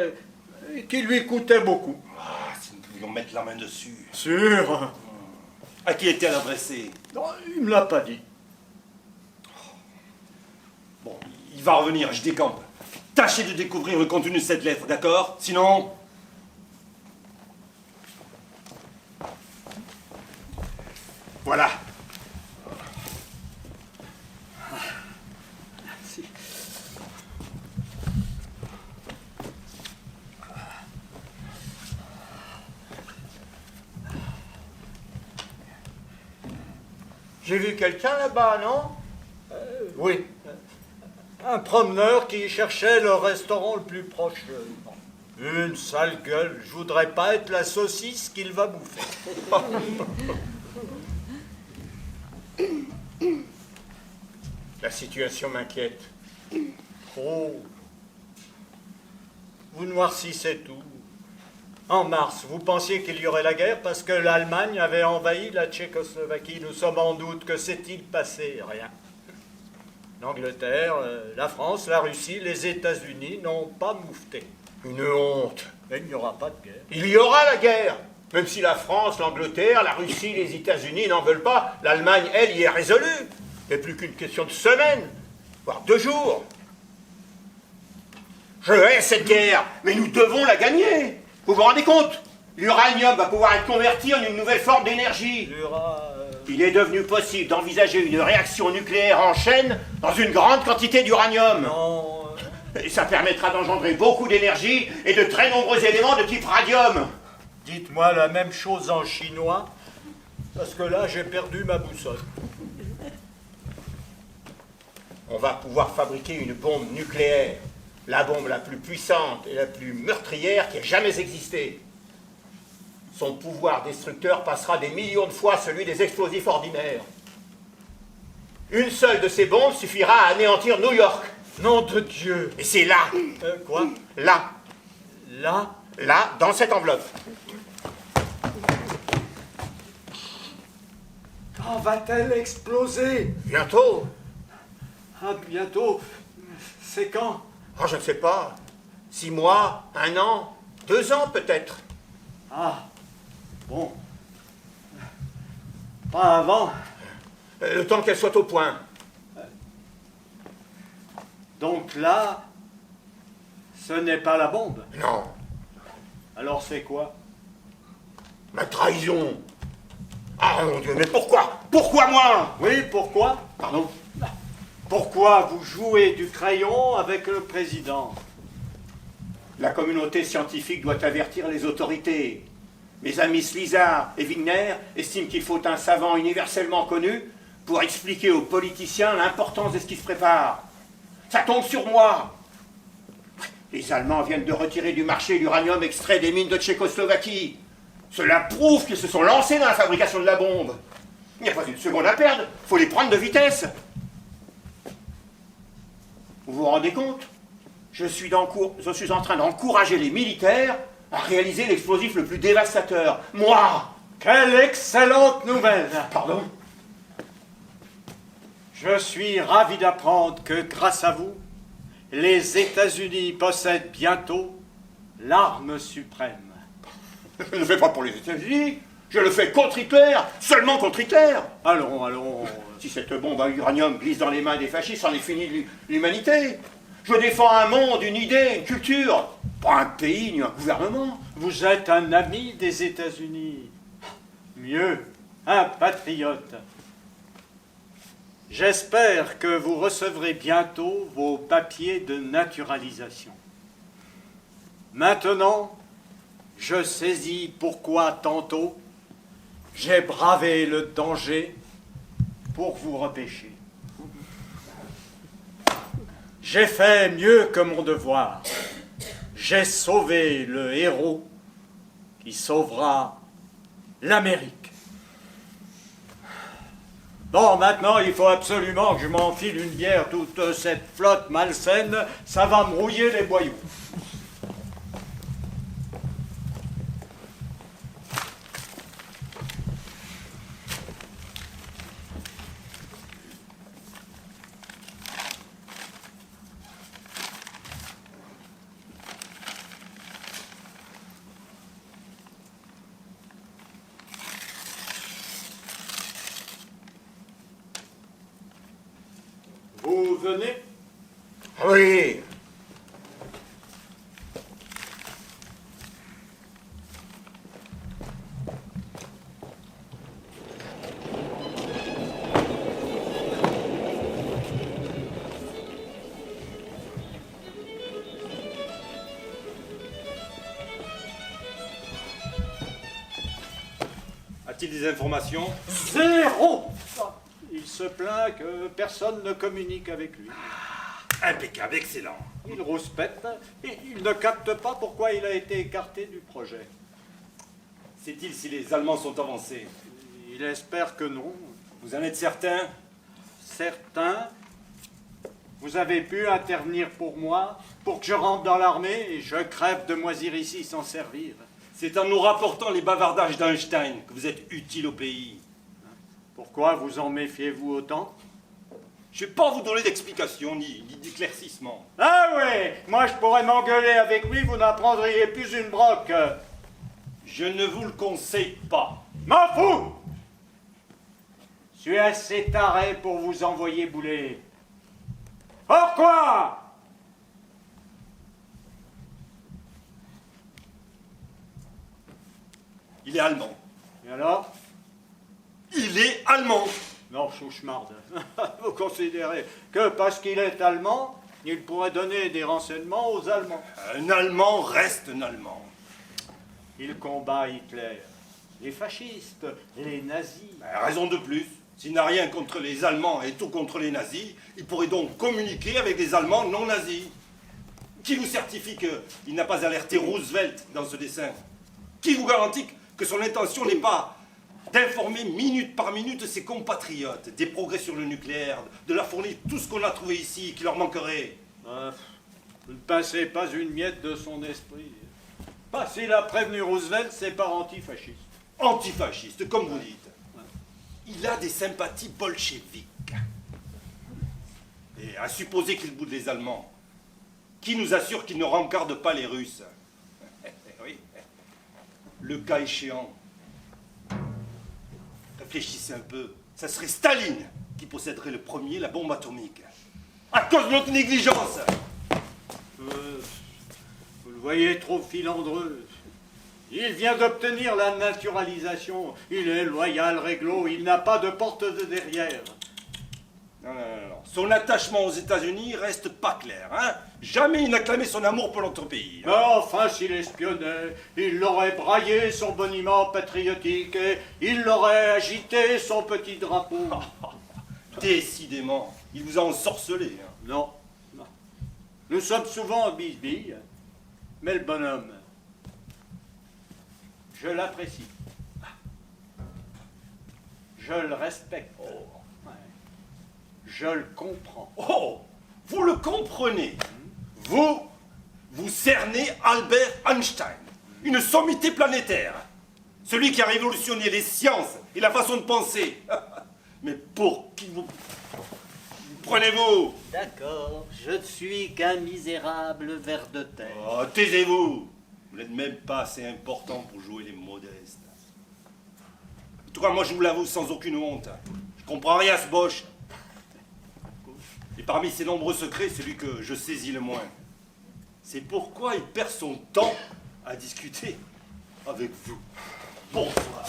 et qui lui coûtait beaucoup. Ah, si nous pouvions mettre la main dessus. Sûr. À qui était-elle adressée? Non, il me l'a pas dit. Bon, il va revenir, je décampe. Tâchez de découvrir le contenu de cette lettre, d'accord? Sinon... Voilà. J'ai vu quelqu'un là-bas, non? Oui. Un promeneur qui cherchait le restaurant le plus proche. Une sale gueule. Je voudrais pas être la saucisse qu'il va bouffer. La situation m'inquiète. Trop. Vous noircissez tout. En mars, vous pensiez qu'il y aurait la guerre parce que l'Allemagne avait envahi la Tchécoslovaquie. Nous sommes en doute. Que s'est-il passé? Rien. L'Angleterre, la France, la Russie, les États-Unis n'ont pas moufté. Une honte. Mais il n'y aura pas de guerre. Il y aura la guerre. Même si la France, l'Angleterre, la Russie, les États-Unis n'en veulent pas, l'Allemagne, elle, y est résolue. Ce n'est plus qu'une question de semaines, voire 2 jours. Je hais cette guerre, mais nous devons la gagner. Vous vous rendez compte? L'uranium va pouvoir être converti en une nouvelle forme d'énergie. Il est devenu possible d'envisager une réaction nucléaire en chaîne dans une grande quantité d'uranium. Non. Et ça permettra d'engendrer beaucoup d'énergie et de très nombreux éléments de type radium. Dites-moi la même chose en chinois, parce que là, j'ai perdu ma boussole. On va pouvoir fabriquer une bombe nucléaire. La bombe la plus puissante et la plus meurtrière qui ait jamais existé. Son pouvoir destructeur passera des millions de fois celui des explosifs ordinaires. Une seule de ces bombes suffira à anéantir New York. Nom de Dieu. Et c'est là. Quoi? Là. Là? Là, dans cette enveloppe. Quand va-t-elle exploser? Bientôt. Ah, bientôt. C'est quand? Oh, je ne sais pas. 6 mois, 1 an, 2 ans peut-être. Ah, bon. Pas avant. Le temps qu'elle soit au point. Donc là, ce n'est pas la bombe. Non. Alors c'est quoi? Ma trahison. Ah mon Dieu, mais pourquoi? Pourquoi moi? Oui, pourquoi? Pardon? Pourquoi vous jouez du crayon avec le président? La communauté scientifique doit avertir les autorités. Mes amis Slizard et Wigner estiment qu'il faut un savant universellement connu pour expliquer aux politiciens l'importance de ce qui se prépare. Ça tombe sur moi. Les Allemands viennent de retirer du marché l'uranium extrait des mines de Tchécoslovaquie. Cela prouve qu'ils se sont lancés dans la fabrication de la bombe. Il n'y a pas une seconde à perdre, il faut les prendre de vitesse. Vous vous rendez compte? Je suis en train d'encourager les militaires à réaliser l'explosif le plus dévastateur. Moi, Quelle excellente nouvelle! Pardon? Je suis ravi d'apprendre que, grâce à vous, les États-Unis possèdent bientôt l'arme suprême. Je ne le fais pas pour les États-Unis. Je le fais contre Hitler, seulement contre Hitler. Allons. Si cette bombe à uranium glisse dans les mains des fascistes, c'en est fini de l'humanité. Je défends un monde, une idée, une culture, pas un pays ni un gouvernement. Vous êtes un ami des États-Unis. Mieux, un patriote. J'espère que vous recevrez bientôt vos papiers de naturalisation. Maintenant, je saisis pourquoi tantôt j'ai bravé le danger pour vous repêcher. J'ai fait mieux que mon devoir. J'ai sauvé le héros qui sauvera l'Amérique. Bon, maintenant, il faut absolument que je m'enfile une bière. Toute cette flotte malsaine, ça va me rouiller les boyaux. Vous venez? Oui. A-t-il des informations? Zéro! Il se plaint que personne ne communique avec lui. Impeccable, excellent. Il rouspète et il ne capte pas pourquoi il a été écarté du projet. Sait-il si les Allemands sont avancés? Il espère que non. Vous en êtes certain? Certain, vous avez pu intervenir pour moi, pour que je rentre dans l'armée et je crève de moisir ici sans servir. C'est en nous rapportant les bavardages d'Einstein que vous êtes utile au pays. Pourquoi vous en méfiez-vous autant? Je ne vais pas vous donner d'explications ni d'éclaircissements. Ah oui, moi je pourrais m'engueuler avec lui, vous n'apprendriez plus une broque. Je ne vous le conseille pas. M'en fous! Je suis assez taré pour vous envoyer bouler. Pourquoi? Il est allemand. Et alors? Il est allemand. Non, chouchmarde. Vous considérez que parce qu'il est allemand, il pourrait donner des renseignements aux Allemands. Un Allemand reste un Allemand. Il combat Hitler, les fascistes, les nazis. Raison de plus. S'il n'a rien contre les Allemands et tout contre les nazis, il pourrait donc communiquer avec des Allemands non nazis. Qui vous certifie qu'il n'a pas alerté Roosevelt dans ce dessin? Qui vous garantit que son intention n'est pas d'informer minute par minute ses compatriotes des progrès sur le nucléaire, de leur fournir tout ce qu'on a trouvé ici qui leur manquerait? Vous ne pincez pas une miette de son esprit. Pas s'il a prévenu Roosevelt, c'est par antifasciste. Antifasciste, comme vous dites. Il a des sympathies bolcheviques. Et à supposer qu'il boude les Allemands, qui nous assure qu'il ne rencarde pas les Russes? Oui. Le cas échéant, réfléchissez un peu, ça serait Staline qui posséderait le premier la bombe atomique. À cause de notre négligence. Vous le voyez trop filandreux. Il vient d'obtenir la naturalisation. Il est loyal, réglo, il n'a pas de porte de derrière. Non. Son attachement aux États-Unis reste pas clair, hein? Jamais il n'a clamé son amour pour notre pays. Mais enfin, s'il espionnait, il l'aurait braillé son boniment patriotique et il l'aurait agité son petit drapeau. Décidément, il vous a ensorcelé. Hein. Non. Nous sommes souvent en bisbille, mais le bonhomme, je l'apprécie. Je le respecte. Ouais. Je le comprends. Oh, vous le comprenez. Vous cernez Albert Einstein, une sommité planétaire. Celui qui a révolutionné les sciences et la façon de penser. Mais pour qui vous prenez-vous? D'accord, je ne suis qu'un misérable ver de terre. Oh, taisez-vous. Vous n'êtes même pas assez important pour jouer les modestes. En tout cas, moi, je vous l'avoue sans aucune honte. Je comprends rien à ce boche. Et parmi ses nombreux secrets, celui que je saisis le moins. C'est pourquoi il perd son temps à discuter avec vous. Bonsoir.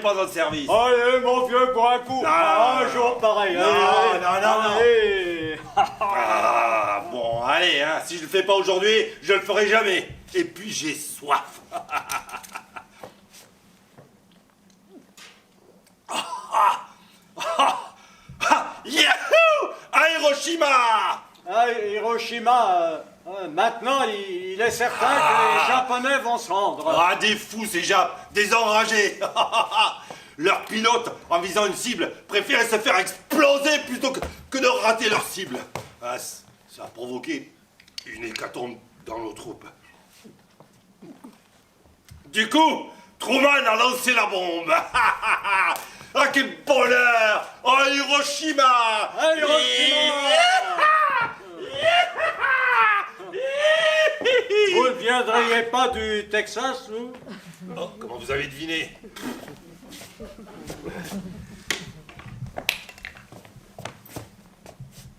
Pas dans le service. Allez, mon vieux, pour un coup. Un jour pareil. Non. Ah, bon, allez, hein, si je le fais pas aujourd'hui, je le ferai jamais. Et puis j'ai soif. Yahoo! À Hiroshima! Ah, Hiroshima, maintenant, il est certain que les Japonais vont se rendre. Ah, des fous, ces Japs, des enragés. Leurs pilotes, en visant une cible, préfèrent se faire exploser plutôt que de rater leur cible. Ah, ça a provoqué une hécatombe dans nos troupes. Du coup, Truman a lancé la bombe. Ah, quel bonheur! Oh, Hiroshima! Ah, Hiroshima! Vous ne viendriez pas du Texas, vous? Oh, comment vous avez deviné?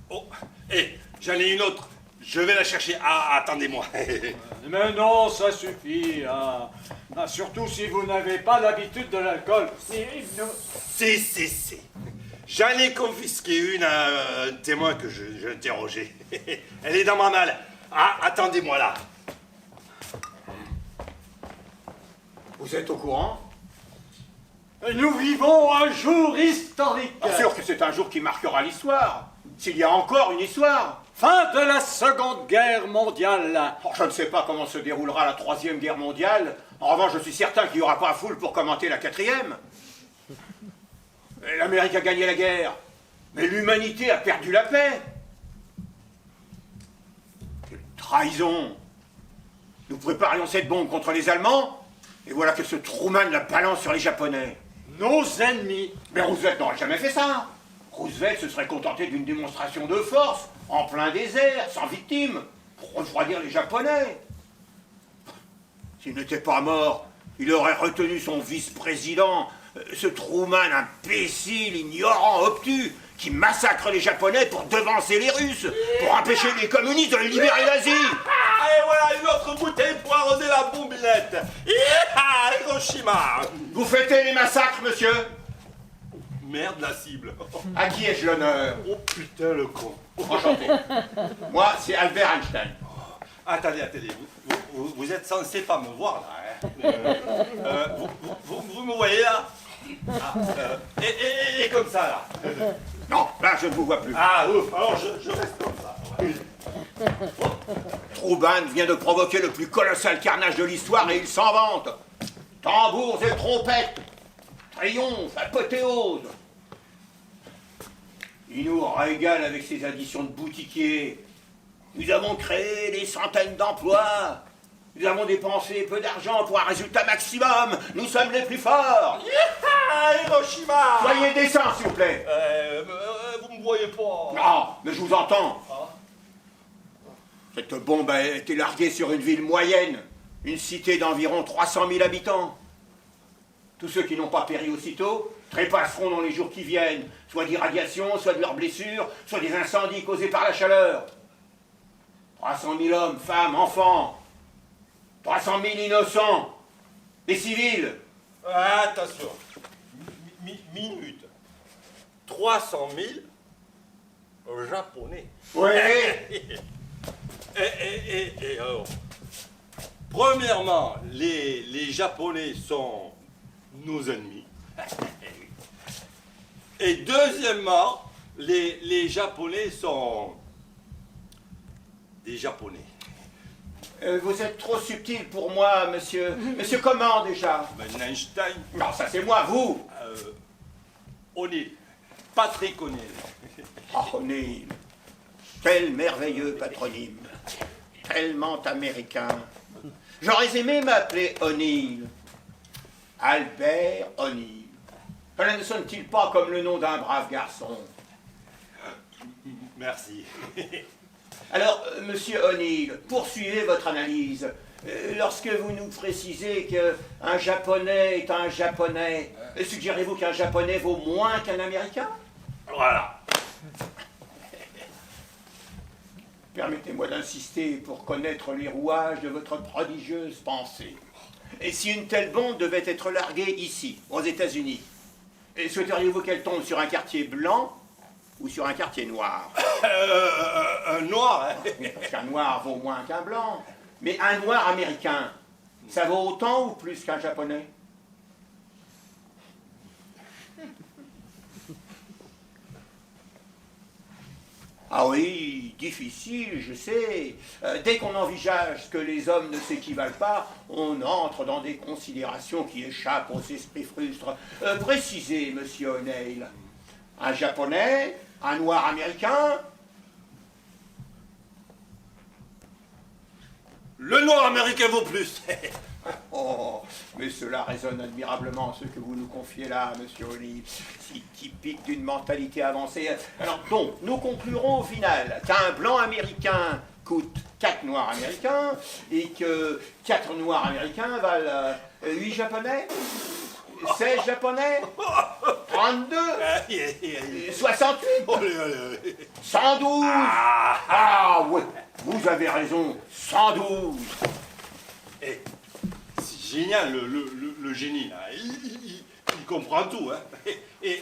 Oh, hé, j'en ai une autre. Je vais la chercher. Ah, attendez-moi. Mais non, ça suffit. Surtout si vous n'avez pas l'habitude de l'alcool. Si. J'en ai confisqué une à un témoin que je interrogeais. Elle est dans ma malle. Ah, attendez-moi là. Vous êtes au courant? Nous vivons un jour historique. Bien sûr que c'est un jour qui marquera l'histoire. S'il y a encore une histoire. Fin de la Seconde Guerre mondiale. Oh, je ne sais pas comment se déroulera la Troisième Guerre mondiale. En revanche, je suis certain qu'il n'y aura pas foule pour commenter la quatrième. L'Amérique a gagné la guerre, mais l'humanité a perdu la paix. Quelle trahison! Nous préparions cette bombe contre les Allemands, et voilà que ce Truman la balance sur les Japonais. Nos ennemis. Mais Roosevelt n'aurait jamais fait ça. Roosevelt se serait contenté d'une démonstration de force, en plein désert, sans victime, pour refroidir les Japonais. S'il n'était pas mort, il aurait retenu son vice-président, ce Truman imbécile, ignorant, obtus, qui massacre les Japonais pour devancer les Russes, pour empêcher les communistes de libérer l'Asie. Et voilà une autre bouteille pour arroser la bombillette. Hiroshima. Vous fêtez les massacres, monsieur? Merde, la cible. À qui ai-je l'honneur? Oh putain, le con. Enchanté. Moi, c'est Albert Einstein. Attendez, vous êtes censé pas me voir là. Hein. Vous me voyez là? Et comme ça, là. Non, là, je ne vous vois plus. Ah, ouf, alors je reste comme ça. Trouban vient de provoquer le plus colossal carnage de l'histoire et il s'en vante. Tambours et trompettes, triomphe, apothéose. Il nous régale avec ses additions de boutiquiers. Nous avons créé des centaines d'emplois. Nous avons dépensé peu d'argent pour un résultat maximum. Nous sommes les plus forts. Yeah, Hiroshima. Soyez décents, s'il vous plaît. Vous me voyez pas. Non, mais je vous entends. Ah. Cette bombe a été larguée sur une ville moyenne, une cité d'environ 300 000 habitants. Tous ceux qui n'ont pas péri aussitôt trépasseront dans les jours qui viennent, soit d'irradiation, soit de leurs blessures, soit des incendies causés par la chaleur. 300 000 hommes, femmes, enfants, 300 000 innocents, des civils. Attention, minute. 300 000 Japonais. Oui. Et alors, premièrement, les Japonais sont nos ennemis. Et deuxièmement, les Japonais sont des Japonais. Vous êtes trop subtil pour moi, monsieur. Monsieur comment, déjà? Ben, Einstein, Non, ça c'est moi, vous. O'Neill, Patrick O'Neill. Oh, O'Neill. Quel merveilleux patronyme. Tellement américain. J'aurais aimé m'appeler O'Neill. Albert O'Neill. Cela ne sonne-t-il pas comme le nom d'un brave garçon? Merci. Alors, monsieur O'Neill, poursuivez votre analyse. Lorsque vous nous précisez qu'un Japonais est un Japonais, suggérez-vous qu'un Japonais vaut moins qu'un Américain? Voilà. Permettez-moi d'insister pour connaître les rouages de votre prodigieuse pensée. Et si une telle bombe devait être larguée ici, aux États-Unis, souhaiteriez-vous qu'elle tombe sur un quartier blanc ou sur un quartier noir? Un noir, hein? Parce qu'un noir vaut moins qu'un blanc. Mais un noir américain, ça vaut autant ou plus qu'un japonais? Ah oui, difficile, je sais. Dès qu'on envisage que les hommes ne s'équivalent pas, on entre dans des considérations qui échappent aux esprits frustres. Précisez, monsieur O'Neill. Un japonais, un noir américain? Le noir américain vaut plus. Oh, mais cela résonne admirablement, ce que vous nous confiez là, monsieur O'Neill. Si typique d'une mentalité avancée. Alors, donc, nous conclurons au final qu'un blanc américain coûte 4 noirs américains et que 4 noirs américains valent 8 japonais, 16 japonais, 32, 68, 112. Ah, oui, vous avez raison, 112. Et c'est génial, le génie, là. Il comprend tout, hein. Et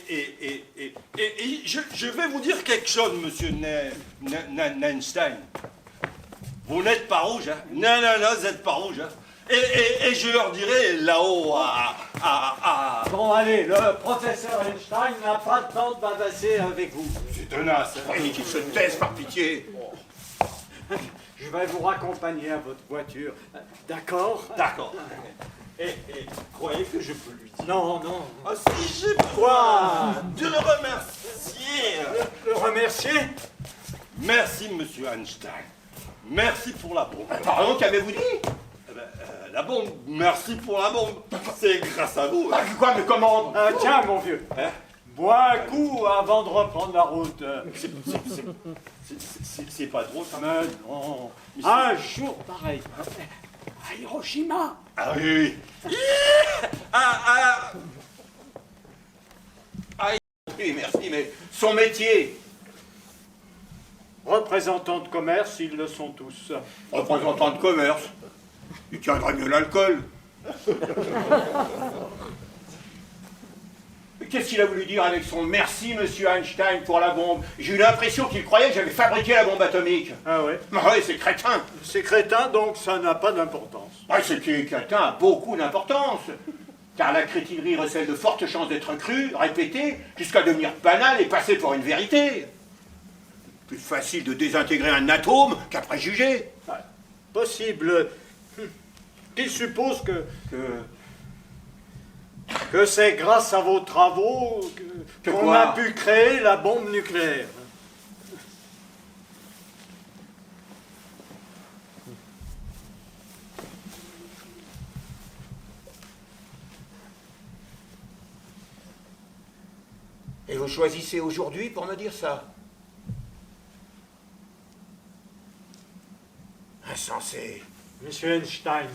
je vais vous dire quelque chose, monsieur Einstein. Vous n'êtes pas rouge, hein. Non, vous n'êtes pas rouge, hein. Et je leur dirai là-haut Bon, allez, le professeur Einstein n'a pas le temps de bavasser avec vous. C'est tenace, hein. Oui, qu'il se taise par pitié. Je vais vous raccompagner à votre voiture. D'accord? D'accord. Et croyez que je peux lui dire... Non, non. Ah, si j'ai Quoi? de le remercier. Le remercier? Merci, monsieur Einstein. Merci pour la bombe. Pardon, qu'avez-vous dit? Eh ben, la bombe, merci pour la bombe. C'est grâce à vous. Ah, quoi, mais comment? Tiens, mon vieux. Hein? Bois un coup avant de reprendre la route. C'est pas drôle, ça. Mais non. Un jour pareil. À Hiroshima. Ah oui. Oui, merci, mais son métier. Représentants de commerce, ils le sont tous. Représentant de commerce. Il tiendrait mieux l'alcool. Qu'est-ce qu'il a voulu dire avec son merci, monsieur Einstein, pour la bombe? J'ai eu l'impression qu'il croyait que j'avais fabriqué la bombe atomique. Ah ouais? Ah oui, c'est crétin. C'est crétin, donc ça n'a pas d'importance. Ah, ce qui est crétin a beaucoup d'importance. car la crétinerie recèle de fortes chances d'être crue, répétée, jusqu'à devenir banale et passer pour une vérité. Plus facile de désintégrer un atome qu'un préjugé. Possible qu'il suppose que c'est grâce à vos travaux qu'on quoi a pu créer la bombe nucléaire. Et vous choisissez aujourd'hui pour me dire ça? Insensé. Monsieur Einstein,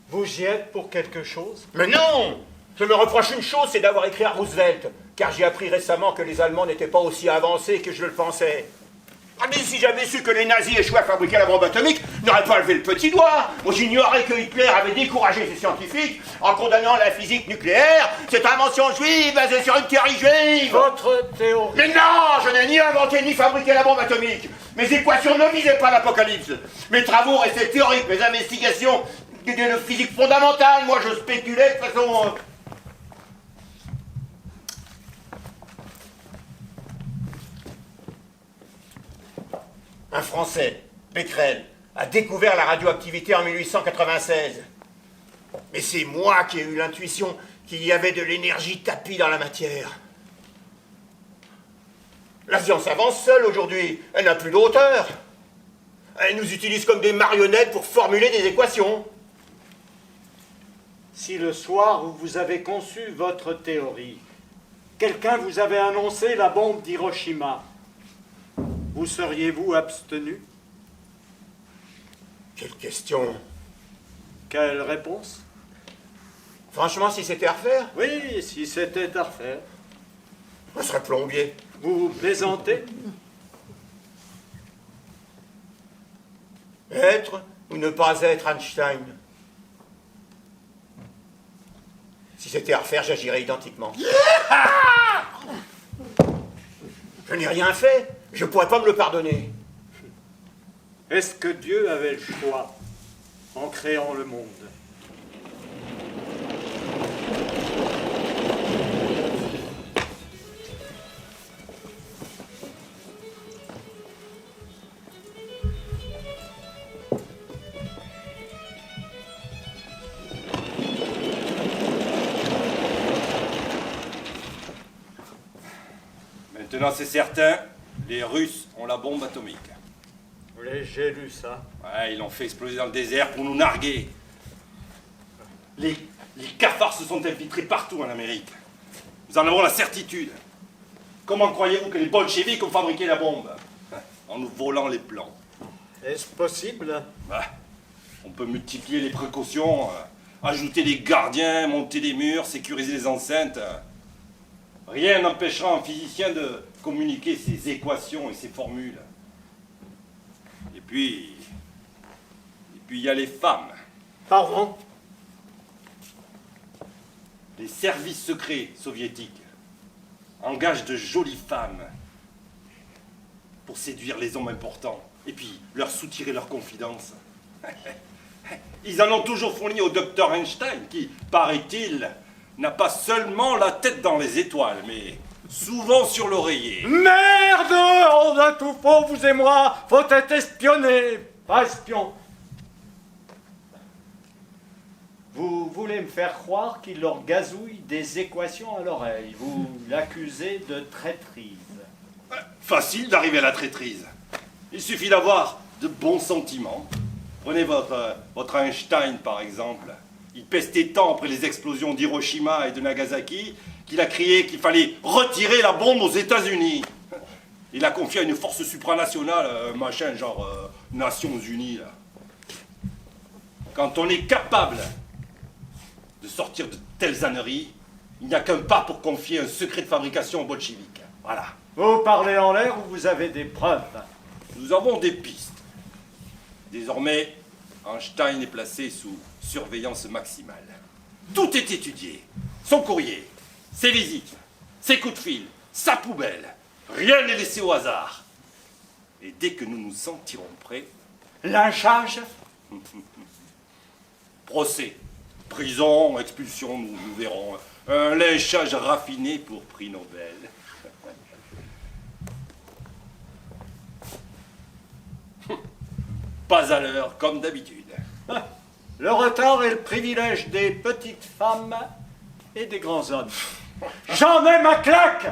vous y êtes pour quelque chose? Mais non! Je me reproche une chose, c'est d'avoir écrit à Roosevelt, car j'ai appris récemment que les Allemands n'étaient pas aussi avancés que je le pensais. Ah, mais si j'avais su que les nazis échouaient à fabriquer la bombe atomique, je n'aurais pas levé le petit doigt. Moi, j'ignorais que Hitler avait découragé ses scientifiques en condamnant la physique nucléaire, cette invention juive basée sur une théorie juive. Votre théorie... Mais non, je n'ai ni inventé ni fabriqué la bombe atomique. Mes équations ne visaient pas l'apocalypse. Mes travaux restaient théoriques, mes investigations de physique fondamentale. Moi, je spéculais de façon... Un Français, Becquerel, a découvert la radioactivité en 1896. Mais c'est moi qui ai eu l'intuition qu'il y avait de l'énergie tapie dans la matière. La science avance seule aujourd'hui, elle n'a plus d'auteur. Elle nous utilise comme des marionnettes pour formuler des équations. Si le soir où vous avez conçu votre théorie, quelqu'un vous avait annoncé la bombe d'Hiroshima, vous seriez-vous abstenu? Quelle question? Quelle réponse? Franchement, si c'était à refaire, Oui, si c'était à refaire. on serait plombier. Vous plaisantez? Être ou ne pas être Einstein? Si c'était à refaire, j'agirais identiquement. Je n'ai rien fait. Je ne pourrais pas me le pardonner. Est-ce que Dieu avait le choix en créant le monde? Maintenant, c'est certain, les Russes ont la bombe atomique. Oui, j'ai lu ça. Ouais, ils l'ont fait exploser dans le désert pour nous narguer. Les cafards se sont infiltrés partout en Amérique. Nous en avons la certitude. Comment croyez-vous que les bolcheviks ont fabriqué la bombe? En nous volant les plans. Est-ce possible? Bah, on peut multiplier les précautions, ajouter des gardiens, monter des murs, sécuriser les enceintes. Rien n'empêchera un physicien de communiquer ses équations et ses formules. Et puis il y a les femmes. Pardon? Les services secrets soviétiques engagent de jolies femmes pour séduire les hommes importants et puis leur soutirer leurs confidences. Ils en ont toujours fourni au docteur Einstein qui, paraît-il, n'a pas seulement la tête dans les étoiles, mais souvent sur l'oreiller. Merde! On a tout faux, vous et moi! Faut être espionné, pas espion. Vous voulez me faire croire qu'il leur gazouille des équations à l'oreille. Vous l'accusez de traîtrise. Facile d'arriver à la traîtrise. Il suffit d'avoir de bons sentiments. Prenez votre Einstein, par exemple. Il pestait tant après les explosions d'Hiroshima et de Nagasaki qu'il a crié qu'il fallait retirer la bombe aux États-Unis. Il a confié à une force supranationale, machin, genre Nations Unies. Là. Quand on est capable de sortir de telles âneries, il n'y a qu'un pas pour confier un secret de fabrication aux bolcheviks. Voilà. Vous parlez en l'air ou vous avez des preuves? Nous avons des pistes. Désormais, Einstein est placé sous surveillance maximale. Tout est étudié. Son courrier, ses visites, ses coups de fil, sa poubelle. Rien n'est laissé au hasard. Et dès que nous nous sentirons prêts, Lynchage? procès. Prison, expulsion, nous verrons. Un léchage raffiné pour prix Nobel. Pas à l'heure, comme d'habitude. Le retard est le privilège des petites femmes et des grands hommes. J'en ai ma claque!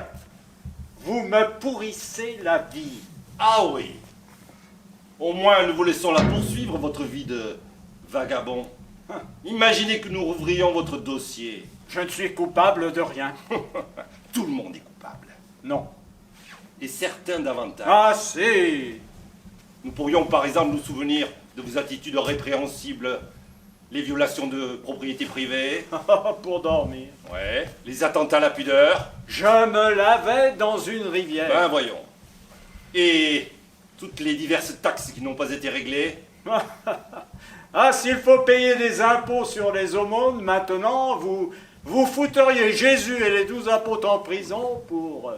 Vous me pourrissez la vie. Ah oui. Au moins, nous vous laissons la poursuivre, votre vie de vagabond. Imaginez que nous rouvrions votre dossier. Je ne suis coupable de rien. Tout le monde est coupable. Non. Et certains davantage. Ah si! Nous pourrions par exemple nous souvenir de vos attitudes répréhensibles, les violations de propriété privée, Pour dormir. ouais, les attentats à la pudeur, Je me lavais dans une rivière. ben voyons. Et toutes les diverses taxes qui n'ont pas été réglées. Ah, s'il faut payer des impôts sur les aumônes, maintenant, vous fouteriez Jésus et les 12 apôtres en prison pour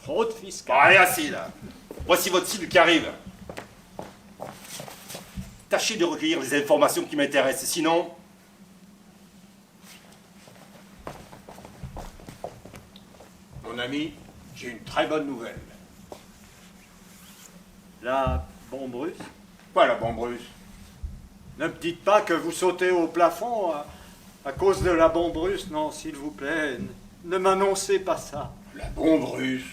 fraude Bon, fiscale. allez, assis là. Voici votre cible qui arrive. Tâchez de recueillir les informations qui m'intéressent, sinon... Mon ami, j'ai une très bonne nouvelle. La bombe russe? Quoi la bombe russe? Ne me dites pas que vous sautez au plafond à cause de la bombe russe. Non, s'il vous plaît, ne m'annoncez pas ça. La bombe russe?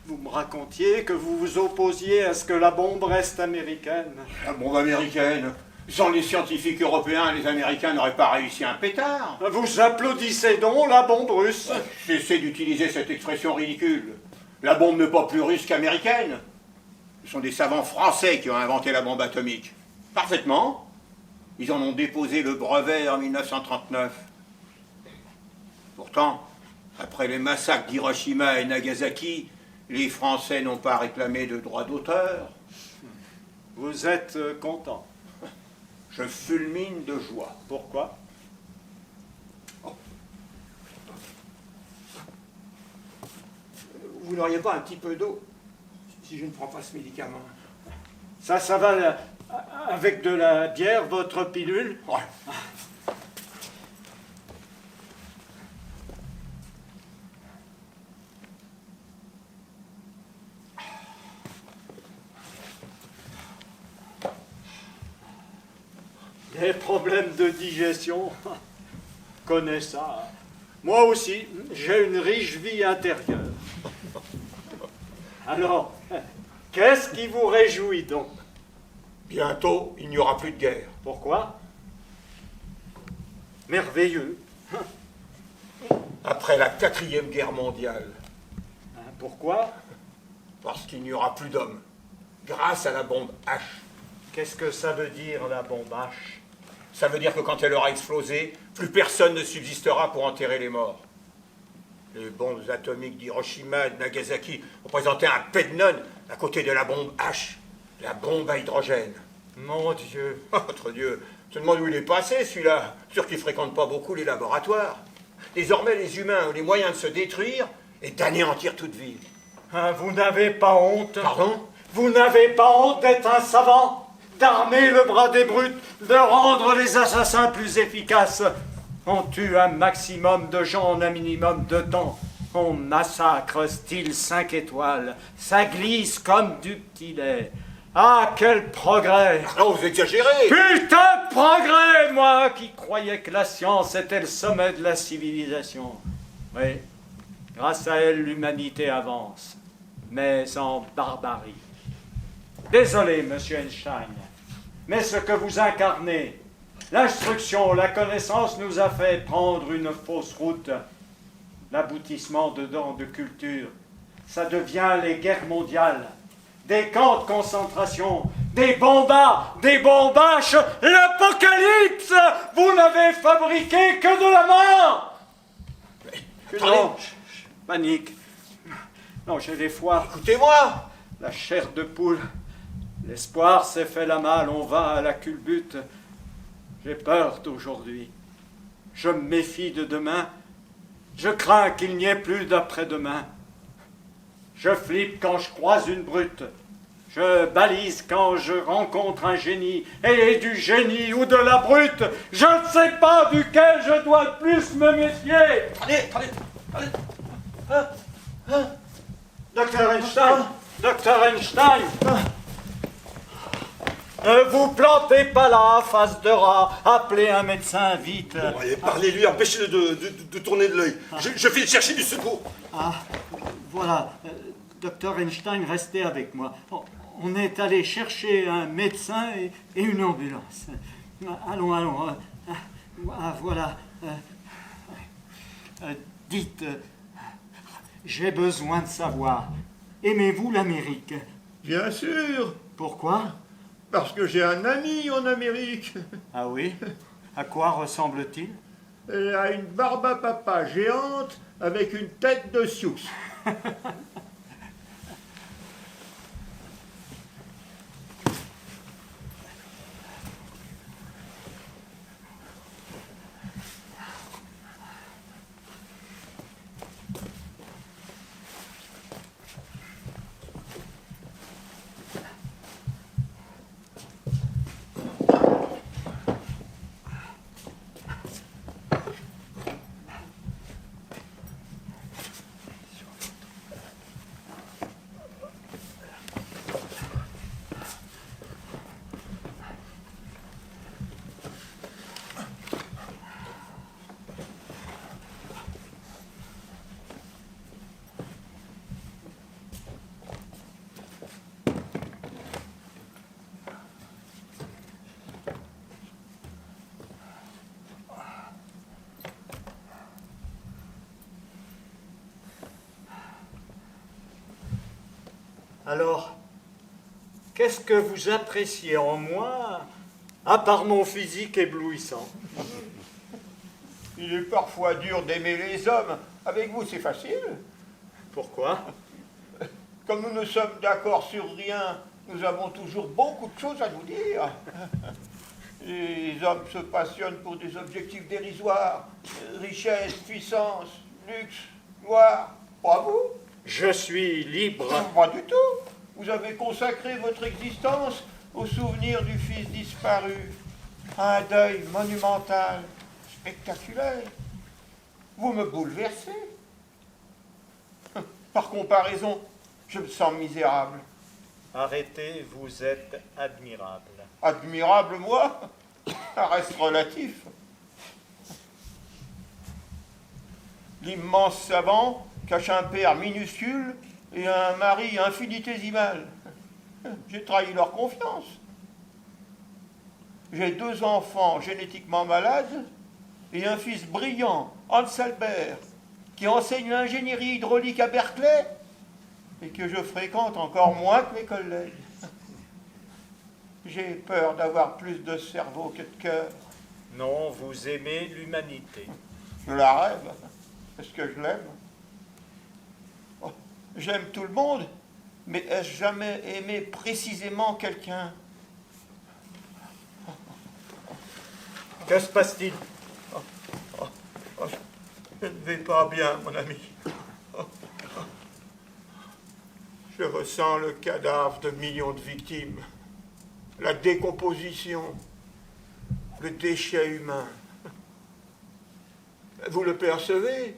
Vous me racontiez que vous vous opposiez à ce que la bombe reste américaine. La bombe américaine? Sans les scientifiques européens, les Américains n'auraient pas réussi un pétard. Vous applaudissez donc la bombe russe? J'essaie d'utiliser cette expression ridicule. La bombe n'est pas plus russe qu'américaine. Ce sont des savants français qui ont inventé la bombe atomique. Parfaitement. Ils en ont déposé le brevet en 1939. Pourtant, après les massacres d'Hiroshima et Nagasaki, les Français n'ont pas réclamé de droit d'auteur. Vous êtes content. Je fulmine de joie. Pourquoi? Vous n'auriez pas un petit peu d'eau si je ne prends pas ce médicament? Ça va avec de la bière, votre pilule? Ouais. Des problèmes de digestion, connais ça. Moi aussi, j'ai une riche vie intérieure. Alors, qu'est-ce qui vous réjouit donc? Bientôt, il n'y aura plus de guerre. Pourquoi? Merveilleux. Après la 4e guerre mondiale, Pourquoi? parce qu'il n'y aura plus d'hommes, grâce à la bombe H. Qu'est-ce que ça veut dire, la bombe H? Ça veut dire que quand elle aura explosé, plus personne ne subsistera pour enterrer les morts. Les bombes atomiques d'Hiroshima et de Nagasaki représentaient un pet de nonne à côté de la bombe H, la bombe à hydrogène. Mon Dieu. Oh, votre Dieu, je me demande où il est passé, celui-là. Sûr qu'il ne fréquente pas beaucoup les laboratoires. Désormais, les humains ont les moyens de se détruire et d'anéantir toute vie. Ah, vous n'avez pas honte? Pardon? Vous n'avez pas honte d'être un savant? D'armer le bras des brutes, de rendre les assassins plus efficaces? On tue un maximum de gens en un minimum de temps. On massacre style 5 étoiles. Ça glisse comme du petit lait. Ah, quel progrès! Non, vous exagérez! Putain de progrès, moi qui croyais que la science était le sommet de la civilisation. Oui, grâce à elle, l'humanité avance, mais en barbarie. Désolé, monsieur Einstein, mais ce que vous incarnez, l'instruction, la connaissance nous a fait prendre une fausse route. L'aboutissement de culture, ça devient les guerres mondiales. Des camps de concentration, des bombards, des bombaches, l'apocalypse! Vous n'avez fabriqué que de la mort! Non, je panique. Non, j'ai des foies, Écoutez-moi! la chair de poule. L'espoir s'est fait la malle, on va à la culbute. J'ai peur d'aujourd'hui. Je me méfie de demain. Je crains qu'il n'y ait plus d'après-demain. Je flippe quand je croise une brute. Je balise quand je rencontre un génie, et du génie ou de la brute, je ne sais pas duquel je dois le plus me méfier. Allez. Docteur Einstein, Docteur Einstein, ne vous plantez pas là, face de rat, appelez un médecin vite. Bon, allez, parlez-lui, empêchez-le de tourner de l'œil. Je file chercher du secours. Ah, voilà, Docteur Einstein, restez avec moi. On est allé chercher un médecin et une ambulance. Allons. Voilà. Dites, j'ai besoin de savoir, aimez-vous l'Amérique? Bien sûr, Pourquoi? parce que j'ai un ami en Amérique. Ah oui? À quoi ressemble-t-il? Elle a une barbe à papa géante avec une tête de Sioux. Alors, qu'est-ce que vous appréciez en moi, à part mon physique éblouissant? Il est parfois dur d'aimer les hommes. Avec vous, c'est facile. Pourquoi? Comme nous ne sommes d'accord sur rien, nous avons toujours beaucoup de choses à nous dire. Les hommes se passionnent pour des objectifs dérisoires. Richesse, puissance, luxe, gloire. Pas vous? Je suis libre. Pas du tout. Vous avez consacré votre existence au souvenir du fils disparu. Un deuil monumental, spectaculaire. Vous me bouleversez. Par comparaison, je me sens misérable. Arrêtez, vous êtes admirable. Admirable, moi? Ça reste relatif. L'immense savant cache un père minuscule et un mari infinitésimal. J'ai trahi leur confiance. J'ai 2 enfants génétiquement malades et un fils brillant, Hans Albert, qui enseigne l'ingénierie hydraulique à Berkeley et que je fréquente encore moins que mes collègues. J'ai peur d'avoir plus de cerveau que de cœur. Non, vous aimez l'humanité. Je la rêve. Est-ce que je l'aime? Oh, j'aime tout le monde, mais ai-je jamais aimé précisément quelqu'un? Que se passe-t-il? Je ne vais pas bien, mon ami. Je ressens le cadavre de millions de victimes, la décomposition, le déchet humain. Vous le percevez?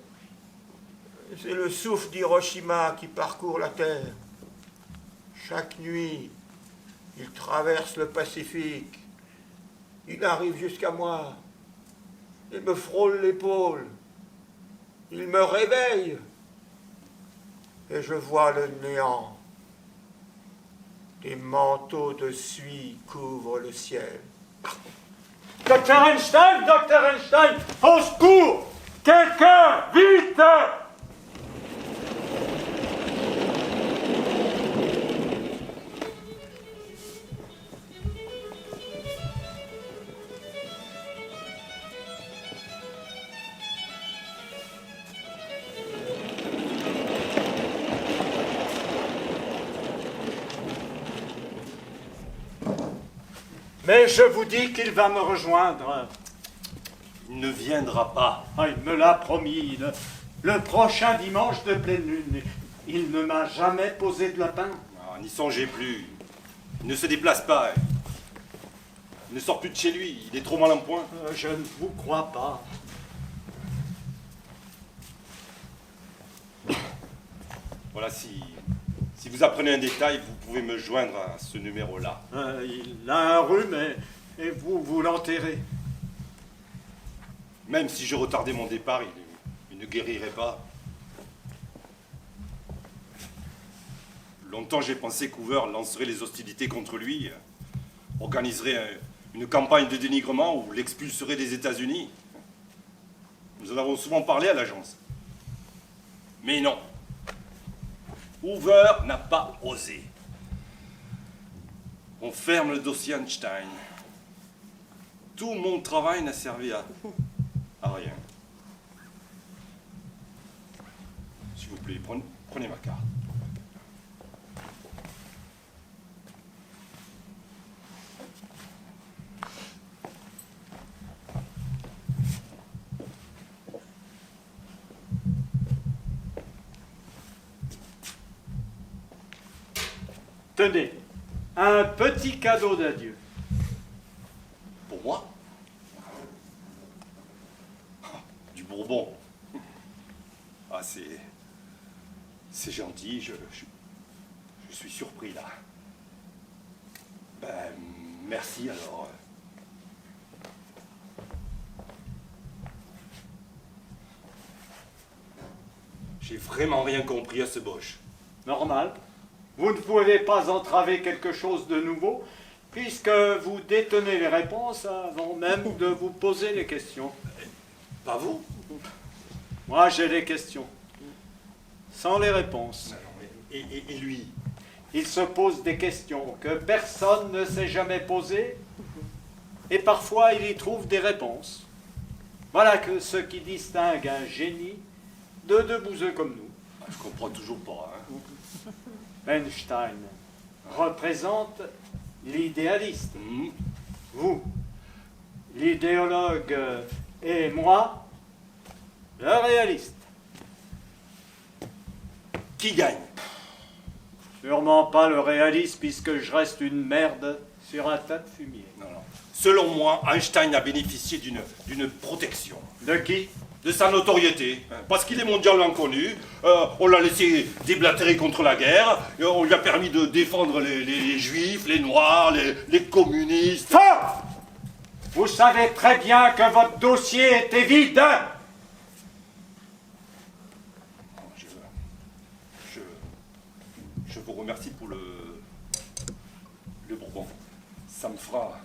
C'est le souffle d'Hiroshima qui parcourt la terre. Chaque nuit, il traverse le Pacifique. Il arrive jusqu'à moi. Il me frôle l'épaule. Il me réveille. Et je vois le néant. Des manteaux de suie couvrent le ciel. Docteur Einstein, au secours! Quelqu'un, vite! Mais je vous dis qu'il va me rejoindre. Il ne viendra pas. Ah, il me l'a promis. Le prochain dimanche de pleine lune. Il ne m'a jamais posé de lapin. Ah, n'y songez plus. Il ne se déplace pas. Il ne sort plus de chez lui. Il est trop mal en point. Je ne vous crois pas. Voilà, si vous apprenez un détail, vous pouvez me joindre à ce numéro-là. Il a un rhume et vous l'enterrez. Même si je retardais mon départ, il ne guérirait pas. Longtemps, j'ai pensé qu'Hoover lancerait les hostilités contre lui, organiserait une campagne de dénigrement ou l'expulserait des États-Unis. Nous en avons souvent parlé à l'agence. Mais non. Hoover n'a pas osé. On ferme le dossier Einstein. Tout mon travail n'a servi à rien. S'il vous plaît, prenez ma carte. Tenez, un petit cadeau d'adieu. Pour moi? Du Bourbon. Ah, c'est gentil, je suis surpris là. Ben, merci alors. J'ai vraiment rien compris à ce Bosch. Normal. Vous ne pouvez pas entraver quelque chose de nouveau, puisque vous détenez les réponses avant même de vous poser les questions. Pas vous? Moi, j'ai les questions, sans les réponses. Et lui? Il se pose des questions que personne ne s'est jamais posées, et parfois il y trouve des réponses. Voilà ce qui distingue un génie de deux bouseux comme nous. Je comprends toujours pas, hein. Einstein représente l'idéaliste. Vous, l'idéologue, et moi, le réaliste. Qui gagne? Sûrement pas le réaliste, puisque je reste une merde sur un tas de fumier. Non. Selon moi, Einstein a bénéficié d'une protection. De qui? De sa notoriété, parce qu'il est mondialement connu, on l'a laissé déblatérer contre la guerre, et on lui a permis de défendre les juifs, les noirs, les communistes. Fort! Vous savez très bien que votre dossier était vide. Je vous remercie pour le Bourbon. Ça me fera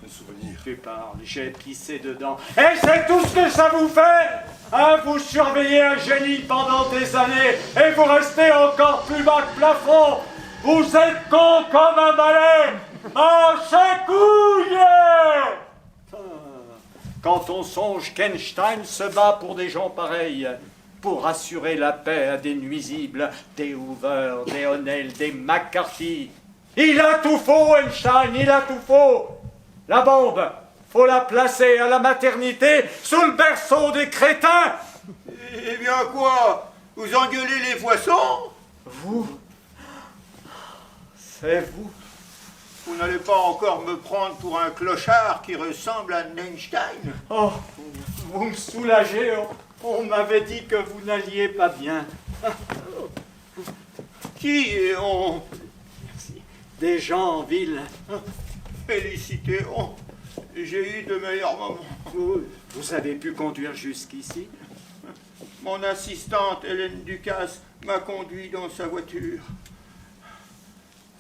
un souvenir. Tu parles, j'ai pissé dedans. Et c'est tout ce que ça vous fait, hein? Vous surveillez un génie pendant des années et vous restez encore plus bas que plafond. Vous êtes con comme un balai. Mangez couilles! Quand on songe qu'Einstein se bat pour des gens pareils, pour assurer la paix à des nuisibles, des Hoover, des O'Neill, des McCarthy. Il a tout faux, Einstein, il a tout faux. La bombe, faut la placer à la maternité sous le berceau des crétins. Eh bien quoi? Vous engueulez les poissons? Vous? C'est vous? Vous n'allez pas encore me prendre pour un clochard qui ressemble à Einstein? Oh, vous me soulagez. On m'avait dit que vous n'alliez pas bien. Qui est on? Merci. Des gens en ville. Félicité, j'ai eu de meilleurs moments. Vous avez pu conduire jusqu'ici? Mon assistante, Hélène Ducasse, m'a conduit dans sa voiture.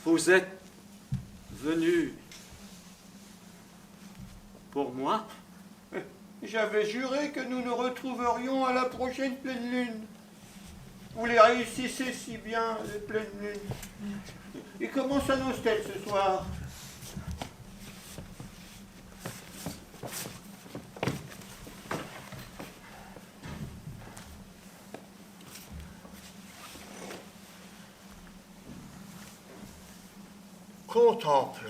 Vous êtes venu pour moi? J'avais juré que nous nous retrouverions à la prochaine pleine lune. Vous les réussissez si bien, les pleines lunes. Et comment s'annonce-t-elle ce soir? Contemple.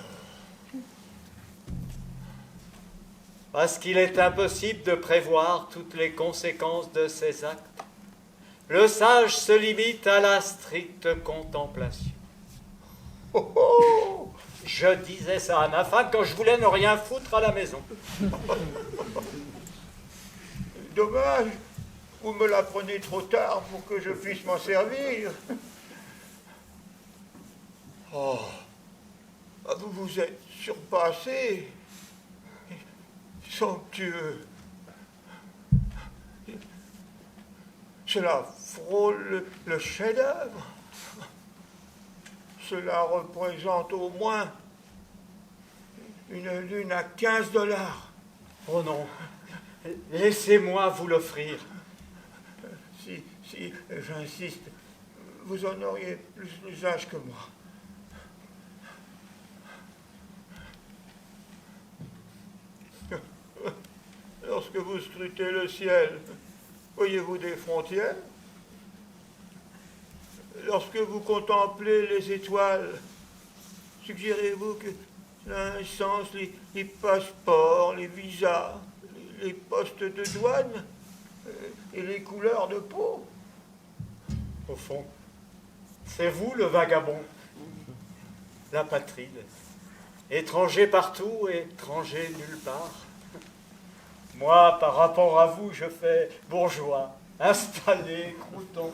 Parce qu'il est impossible de prévoir toutes les conséquences de ses actes, le sage se limite à la stricte contemplation. Oh, oh. Je disais ça à ma femme quand je voulais ne rien foutre à la maison. Dommage, vous me l'apprenez trop tard pour que je puisse m'en servir. Oh, vous vous êtes surpassé. Somptueux. Cela frôle le chef-d'œuvre. Cela représente au moins une lune à $15. Oh non, laissez-moi vous l'offrir. Si j'insiste, vous en auriez plus l'usage que moi. Lorsque vous scrutez le ciel, voyez-vous des frontières? Lorsque vous contemplez les étoiles, suggérez-vous que l'insens, les passeports, les visas, les postes de douane et les couleurs de peau? Au fond, c'est vous le vagabond, l'apatride, étranger partout, étranger nulle part. Moi, par rapport à vous, je fais bourgeois, installé, crouton.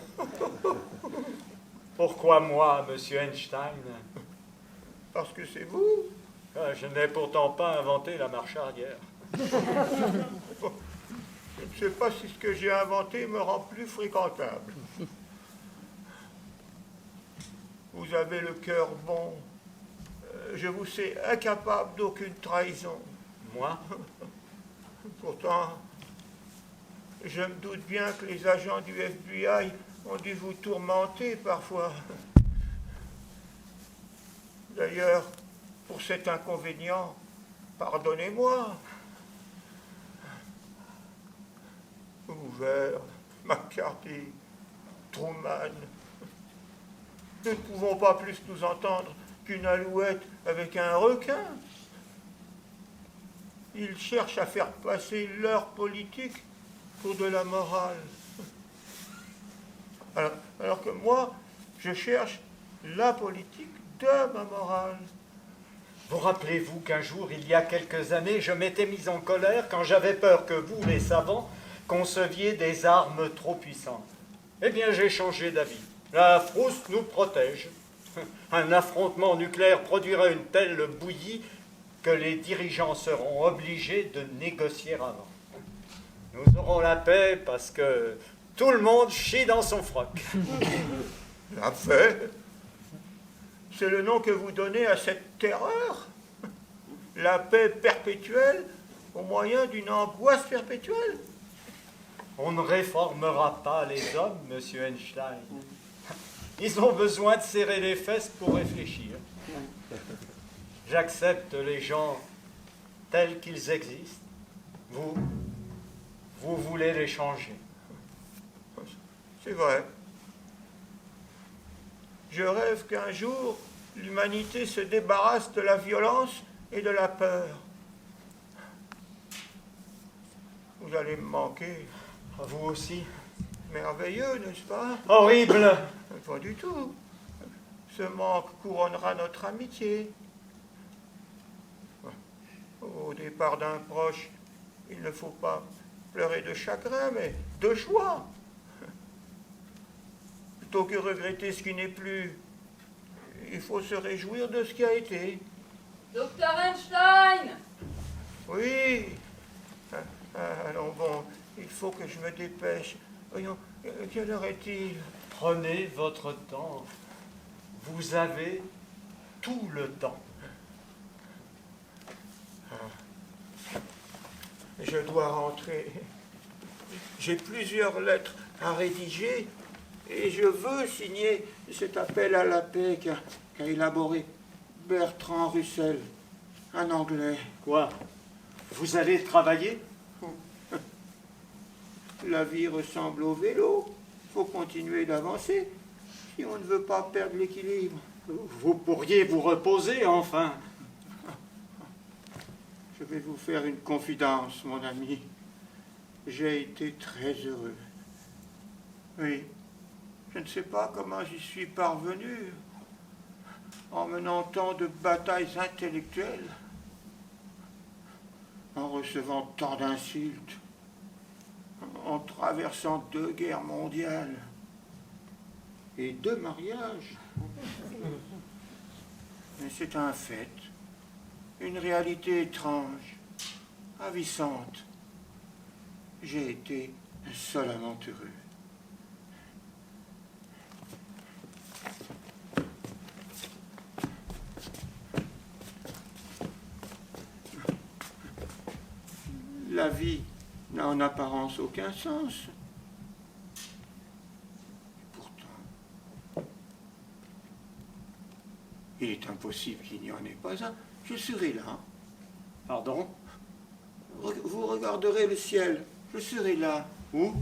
Pourquoi moi, monsieur Einstein? Parce que c'est vous. Je n'ai pourtant pas inventé la marche arrière. Je ne sais pas si ce que j'ai inventé me rend plus fréquentable. Vous avez le cœur bon. Je vous sais incapable d'aucune trahison. Moi? Pourtant, je me doute bien que les agents du FBI ont dû vous tourmenter parfois. D'ailleurs, pour cet inconvénient, pardonnez-moi. Hoover, McCarthy, Truman. Nous ne pouvons pas plus nous entendre qu'une alouette avec un requin. Ils cherchent à faire passer leur politique pour de la morale. Alors que moi, je cherche la politique de ma morale. Vous rappelez-vous qu'un jour, il y a quelques années, je m'étais mis en colère quand j'avais peur que vous, les savants, conceviez des armes trop puissantes. Eh bien, j'ai changé d'avis. La frousse nous protège. Un affrontement nucléaire produira une telle bouillie que les dirigeants seront obligés de négocier avant. Nous aurons la paix parce que tout le monde chie dans son froc. La paix? C'est le nom que vous donnez à cette terreur? La paix perpétuelle au moyen d'une angoisse perpétuelle? On ne réformera pas les hommes, monsieur Einstein. Ils ont besoin de serrer les fesses pour réfléchir. J'accepte les gens tels qu'ils existent. Vous voulez les changer. C'est vrai. Je rêve qu'un jour, l'humanité se débarrasse de la violence et de la peur. Vous allez me manquer. Vous aussi? Merveilleux, n'est-ce pas? Horrible! Pas du tout. Ce manque couronnera notre amitié. Au départ d'un proche, il ne faut pas pleurer de chagrin, mais de joie. Plutôt que regretter ce qui n'est plus, il faut se réjouir de ce qui a été. Docteur Einstein! Oui. Allons, bon, il faut que je me dépêche. Voyons, quelle heure est-il? Prenez votre temps. Vous avez tout le temps. Je dois rentrer. J'ai plusieurs lettres à rédiger et je veux signer cet appel à la paix qu'a élaboré Bertrand Russell, un Anglais. Quoi? Vous allez travailler? La vie ressemble au vélo. Il faut continuer d'avancer si on ne veut pas perdre l'équilibre. Vous pourriez vous reposer, enfin. Je vais vous faire une confidence, mon ami. J'ai été très heureux. Oui, je ne sais pas comment j'y suis parvenu. en menant tant de batailles intellectuelles, en recevant tant d'insultes, en traversant 2 guerres mondiales et 2 mariages. Mais c'est un fait, une réalité étrange, ravissante. J'ai été insolemment heureux. La vie n'a en apparence aucun sens. Pourtant, il est impossible qu'il n'y en ait pas un. Je serai là. Pardon? Vous regarderez le ciel. Je serai là. Où?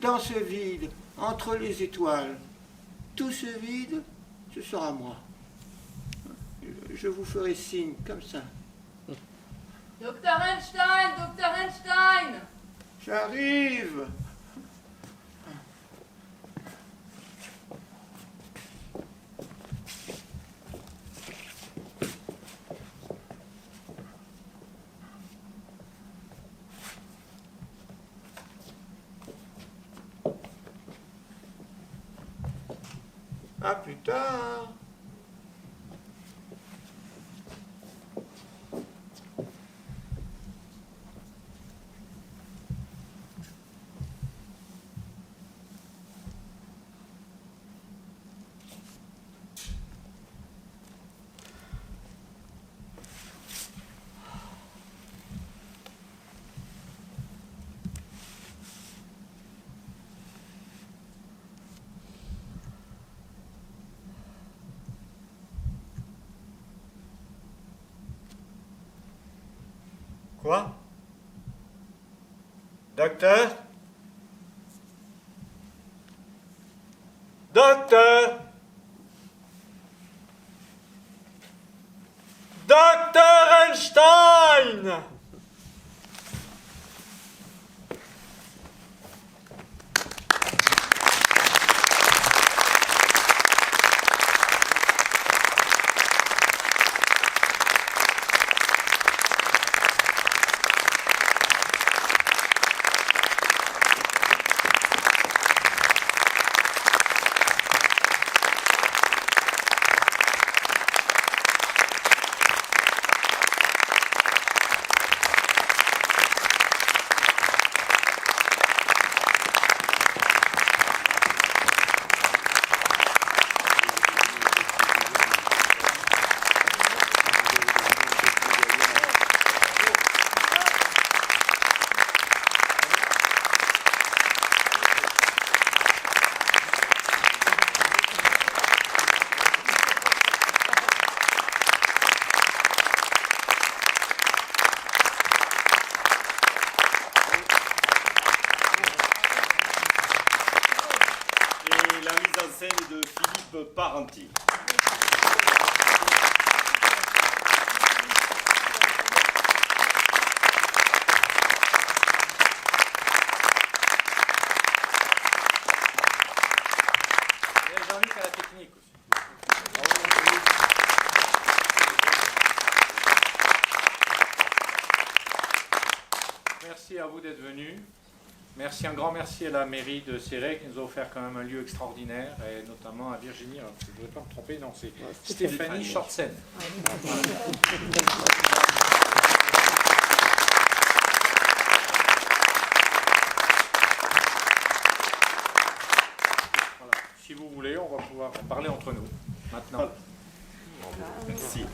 Dans ce vide, entre les étoiles. Tout ce vide, ce sera moi. Je vous ferai signe comme ça. Dr. Einstein, Dr. Einstein! J'arrive. À plus tard. Quoi? Docteur? Docteur? Docteur Einstein! De Philippe Parenti. Et Jean-Luc à la technique aussi. Merci à vous d'être venus. Merci, un grand merci à la mairie de Céret qui nous a offert quand même un lieu extraordinaire, et notamment à Virginie, alors, je ne voudrais pas me tromper, non, c'est Stéphanie Shortsen. Voilà. Si vous voulez, on va pouvoir en parler entre nous, maintenant. Merci.